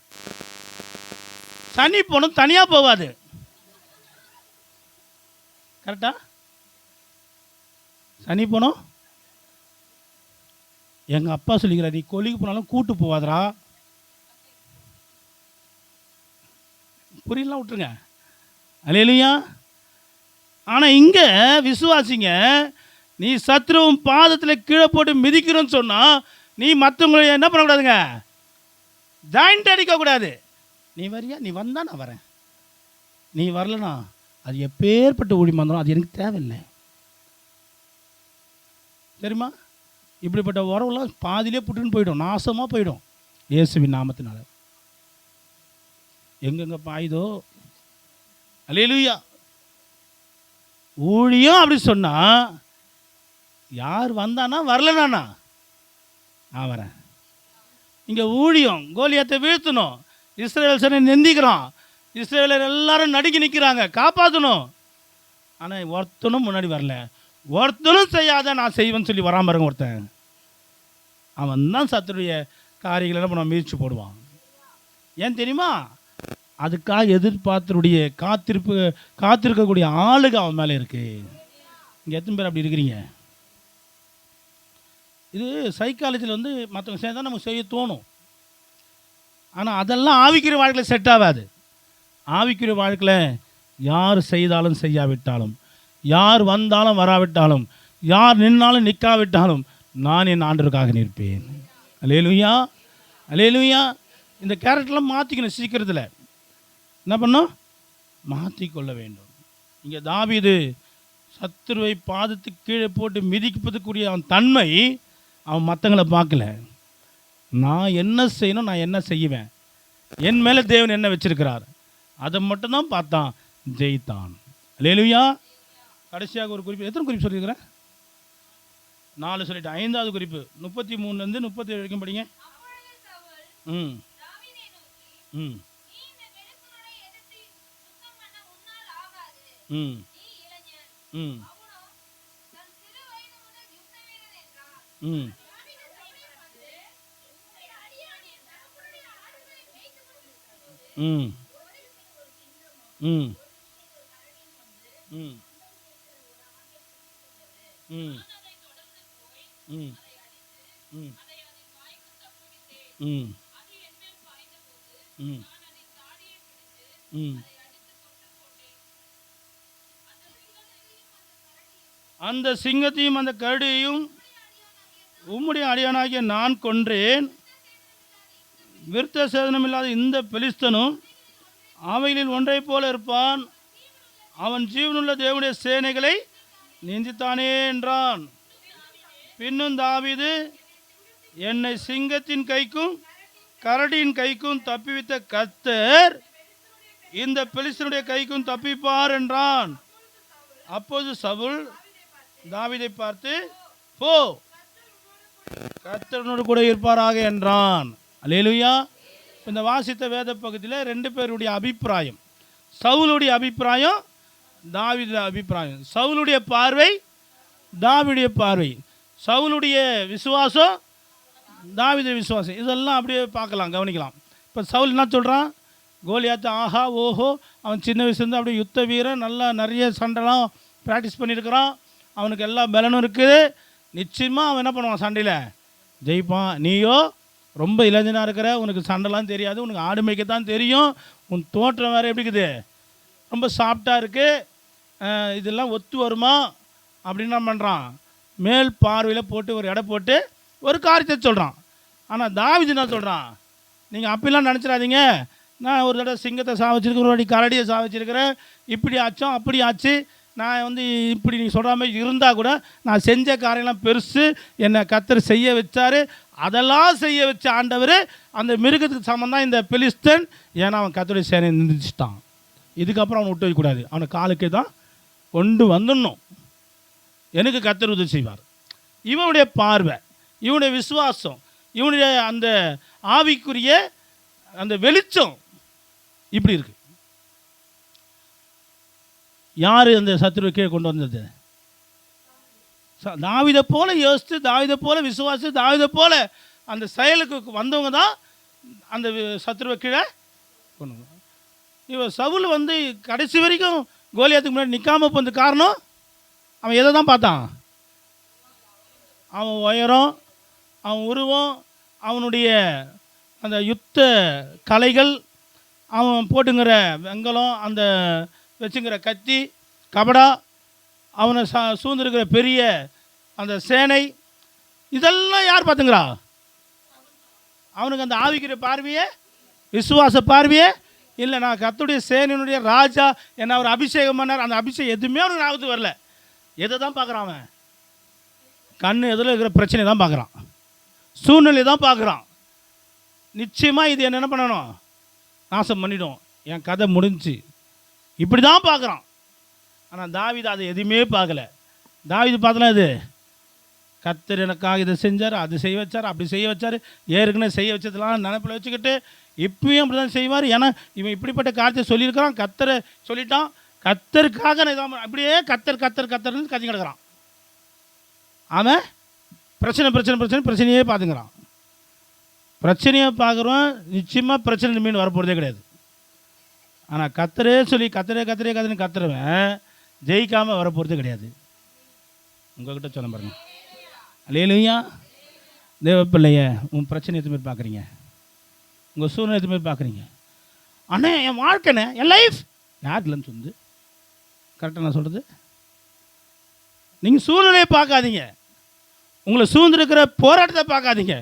சனி போகணும், தனியாக போகாது. கரெக்டா? சனி போனோம். எங்கள் அப்பா சொல்லிக்கிறார், நீ கொல்லிக்கு போனாலும் கூட்டு போவாதரா. புரியலாம், விட்டுருங்க. அல்லேலூயா. ஆனால் இங்கே விசுவாசிங்க, நீ சத்ருவும் பாதத்தில் கீழே போட்டு மிதிக்கிறோன்னு சொன்னால் நீ மற்றவங்களை என்ன பண்ணக்கூடாதுங்க, ஜாயிண்ட் அடிக்கக்கூடாது. நீ வரியா, நீ வந்தா நான் வரேன், நீ வரலனா அது எப்பேற்பட்ட ஊழியமாக இருந்தாலும் அது எனக்கு தேவையில்லை. சரிம்மா? இப்படிப்பட்ட உறவுலாம் பாதியிலே புட்டுன்னு போயிடும், நாசமாக போயிடும் இயேசுவின் நாமத்தினால. எங்கெங்க பாயுதோ. அல்லேலூயா. ஊழியம் அப்படி சொன்னால் யார் வந்தானா வரலனாண்ணா நான் வரேன். இங்கே ஊழியம் கோலியாத்தை வீழ்த்தணும், இஸ்ரேல் சனை நிந்திக்கிறான், இஸ்ரேலர் எல்லாரும் நடுங்கி நிற்கிறாங்க, காப்பாற்றணும். ஆனால் ஒருத்தனும் முன்னாடி வரல. ஒருத்தனும் செய்யாத நான் செய்வேன்னு சொல்லி வராமல் பாருங்க ஒருத்தன், அவன் தான் சத்துடைய காரியங்களை என்ன பண்ண முயற்சி போடுவான். ஏன் தெரியுமா? அதுக்காக எதிர்பார்த்தருடைய காத்திருக்கக்கூடிய ஆளுக அவன் மேலே இருக்கு. இங்கே எத்தனை பேர் அப்படி இருக்கிறீங்க? இது சைக்காலஜியில் வந்து மற்றவங்க சேர்ந்தா நமக்கு செய்ய தோணும். ஆனால் அதெல்லாம் ஆவிக்குரிய வாழ்க்கையில் செட் ஆகாது. ஆவிக்குரிய வாழ்க்கையில் யார் செய்தாலும் செய்யாவிட்டாலும், யார் வந்தாலும் வராவிட்டாலும், யார் நின்னாலும் நிற்காவிட்டாலும் நான் என் ஆண்டவருக்காக நிற்பேன். அல்லேலூயா, அல்லேலூயா. இந்த கேரக்டர்லாம் மாற்றிக்கணும். சீக்கிரத்தில் என்ன பண்ணோம்? மாற்றிக்கொள்ள வேண்டும். இங்கே தாவீது சத்துருவை பாதத்துக்கு கீழே போட்டு மிதிப்பதுக்குரிய அவன் தன்மை அவன் மற்றவங்களை பார்க்கல. நான் என்ன செய்யணும், நான் என்ன செய்வேன், என் மேலே தேவன் என்ன வச்சிருக்கிறார், அதை மட்டும்தான் பார்த்தான், ஜெயித்தான். அல்லேலூயா. கடைசியாக ஒரு குறிப்பு, எத்தனை குறிப்பு சொல்லியிருக்கிறேன்? 4 சொல்லிட்டு 5வது குறிப்பு 33லேருந்து 37 வரைக்கும் படிங்க. ம் ம் ம் ம் ம் ம் ம் ம் ம் ம் ம் ம் ம் ம் அந்த சிங்கத்தையும் அந்த கரடியையும் உம்முடைய அடியானாகிய நான் கொன்றேன். விருத்த சேதனமில்லாத இந்த பெலிஸ்தனும் அவைகளில் ஒன்றை போல இருப்பான். அவன் ஜீவனுள்ள தேவனுடைய சேனைகளை நிந்தித்தானே என்றான். பின்னும் தாவீது, என்னை சிங்கத்தின் கைக்கும் கரடியின் கைக்கும் தப்பிவித்த கர்த்தர் இந்த பெலிஸ்தனுடைய கைக்கும் தப்பிப்பார் என்றான். அப்போது சவுல் தாவீதை பார்த்து, போ, கர்த்தரோடு கூட இருப்பாராக என்றான். அல்லேலூயா. இந்த வாசித்த வேத பகுதியில் 2 பேருடைய அபிப்பிராயம், சவுலுடைய அபிப்பிராயம், தாவீது அபிப்பிராயம். சவுலுடைய பார்வை, தாவீதுடைய பார்வை, சவுலுடைய விசுவாசம், தாவீது விசுவாசம், இதெல்லாம் அப்படியே பார்க்கலாம், கவனிக்கலாம். இப்போ சவுல் என்ன சொல்கிறான்? கோலியாத்து ஆஹா ஓஹோ, அவன் சின்ன வயசுலேருந்து அப்படியே யுத்த வீரன், நல்லா நிறைய சண்டைலாம் ப்ராக்டிஸ் பண்ணியிருக்கிறான், அவனுக்கு எல்லா பலனும் இருக்குது, நிச்சயமாக அவன் என்ன பண்ணுவான், சண்டையில் ஜெயிப்பான். நீயோ ரொம்ப இளைஞனாக இருக்கிற, உனக்கு சண்டைலாம் தெரியாது, உனக்கு ஆடு மேய்க்கத்தான் தெரியும், உன் தோற்றம் வேறு எப்படி இருக்குது, ரொம்ப சாஃப்டாக இருக்குது, இதெல்லாம் ஒத்து வருமா அப்படின்னு என்ன பண்ணுறான், மேல் பார்வையில் போட்டு ஒரு எடை போட்டு ஒரு காரியத்தை சொல்கிறான். ஆனால் தாவீது என்ன சொல்கிறான், நீங்கள் அப்படிலாம் நினச்சிடாதீங்க, நான் ஒரு தடவை சிங்கத்தை சாவச்சிருக்கேன், ஒரு வாட்டி கரடியை சாவச்சிருக்கிறேன், இப்படி ஆச்சோம் அப்படி ஆச்சு, நான் வந்து இப்படி நீங்கள் சொல்கிற மாதிரி இருந்தால் கூட நான் செஞ்ச காரியம்லாம் பெருசு, என்னை கர்த்தர் செய்ய வச்சார், அதெல்லாம் செய்ய வச்ச ஆண்டவர் அந்த மிருகத்துக்கு சம்மந்தான் இந்த பெலிஸ்தன். ஏன்னா அவன் கர்த்தருடைய சேனையை நிந்திச்சிட்டான். இதுக்கப்புறம் அவனை விட்டு வைக்கக்கூடாது, அவனை காலுக்கே தான் கொண்டு வந்துடணும். எனக்கு கர்த்தர் உதவி செய்வார். இவனுடைய பார்வை, இவனுடைய விசுவாசம், இவனுடைய அந்த ஆவிக்குரிய அந்த வெளிச்சம் இப்படி இருக்கு. யார் அந்த சத்துருவை கீழே கொண்டு வந்தது? தாவீதை போல யோசித்து, தாவீதை போல விசுவாசி, தாவீதை போல அந்த செயலுக்கு வந்தவங்க தான் அந்த சத்துருவை கீழே கொண்டு வந்தாங்க. இவன் சவுல் வந்து கடைசி வரைக்கும் கோலியாத்துக்கு முன்னாடி நிற்காம போனது காரணம் அவன் எதை தான் பார்த்தான்? அவன் உயரம், அவன் உருவம், அவனுடைய அந்த யுத்த கலைகள், அவன் போட்டுங்கிற வெங்கலம், அந்த வச்சுங்கிற கத்தி கபடா, அவனை சூழ்ந்திருக்கிற பெரிய அந்த சேனை, இதெல்லாம் யார் பார்த்துங்கிறா? அவனுக்கு அந்த ஆவிக்கிற பார்வையே, விசுவாச பார்வையே இல்லை. நான் கர்த்தருடைய சேனையினுடைய ராஜா என்ன அவர் அபிஷேகம் பண்ணார், அந்த அபிஷேகம் எதுவுமே அவனுக்கு ஞாபகத்துக்கு வரல. எதை தான் பார்க்குறான் அவன்? கண் எதில் இருக்கிற பிரச்சனை தான் பார்க்குறான், சூழ்நிலை தான் பார்க்குறான். நிச்சயமாக இது என்ன பண்ணணும்? நாசம் பண்ணிடும், என் கதை முடிஞ்சு, இப்படி தான் பார்க்குறான். ஆனால் தாவீது அதை எதுவுமே பார்க்கல. தாவீது பார்த்தலாம் இது கர்த்தர் எனக்காக இதை செஞ்சார், அது செய்ய வச்சார், அப்படி செய்ய வச்சார், ஏற்கனவே செய்ய வச்சதெல்லாம் நினைப்பில் வச்சுக்கிட்டு இப்பயும் அப்படி தான் செய்வார். ஏன்னா இவன் இப்படிப்பட்ட காரியத்தை சொல்லியிருக்கிறான், கர்த்தரை சொல்லிட்டான், கர்த்தருக்காக நான் இதான் அப்படியே கர்த்தர் கர்த்தர் கர்த்தர்னு கத்தி கிடக்கிறான். அவன் பிரச்சனை பிரச்சனை பிரச்சனை பிரச்சனையே பார்த்துக்கிறான். பிரச்சனையை பார்க்குறோம், நிச்சயமாக பிரச்சனை மீன் வரப்போகிறதே கிடையாது. ஆனால் கர்த்தரே சொல்லி கர்த்தரே கர்த்தரே கர்த்தர்னு கத்துறவன் ஜெயிக்காமல் வரப்போகிறதே கிடையாது. உங்கள்கிட்ட சொல்ல பாருங்க. அல்லேலூயா. தேவ பிள்ளைய, உன் பிரச்சனை எத்தனை பேர் பார்க்குறீங்க? உங்கள் சூழ்நிலை எத்தனை பேர் பார்க்குறீங்க? அண்ணே என் வாழ்க்கைண்ணே, என் லைஃப் யாருலன்னு சொல்லு. கரெக்டாக நான் சொல்கிறது? நீங்கள் சூழ்நிலையை பார்க்காதீங்க, உங்களை சூழ்ந்திருக்கிற போராட்டத்தை பார்க்காதீங்க,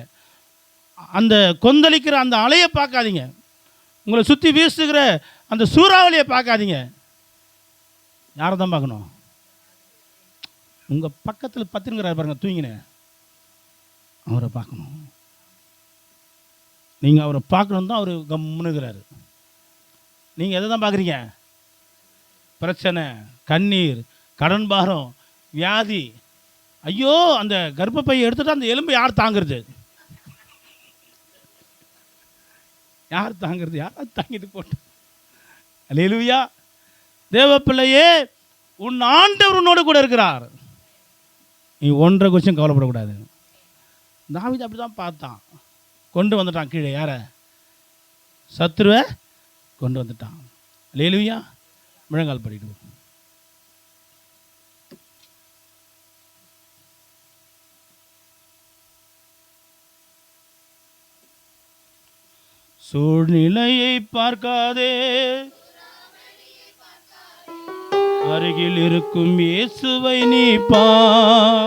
அந்த கொந்தளிக்கிற அந்த அலையை பார்க்காதீங்க, உங்களை சுற்றி வீசுகிற அந்த சூறாவளியை பார்க்காதீங்க. யாரை தான் பார்க்கணும்? உங்கள் பக்கத்தில் பத்துங்கிறார் பாருங்க, தூங்கினேன், அவரை பார்க்கணும். நீங்கள் அவரை பார்க்கணும் தான் அவர் கம்முனுங்கிறாரு. நீங்கள் எதை தான் பார்க்குறீங்க? பிரச்சனை, கண்ணீர், கடன் பாரம், வியாதி. ஐயோ, அந்த கர்ப்பப்பையை எடுத்துட்டு அந்த எலும்பு யார் தாங்கிறது? யார் தாங்கிறது? யார் தாங்கிட்டு போட்டு? அல்லேலூயா. தேவ பிள்ளையே, உன் ஆண்டவர் உன்னோடு கூட இருக்கிறார். நீ ஒன்றரை குறிச்சும் கவலைப்படக்கூடாது. தாவீது அப்படி தான் பார்த்தான், கொண்டு வந்துட்டான் கீழே. யாரை? சத்துருவை கொண்டு வந்துட்டான். அல்லேலூயா. முழங்கால் படிடுவோம். சூழ்நிலையை பார்க்காதே, அருகில் இருக்கும் இயேசுவை நீ பார்.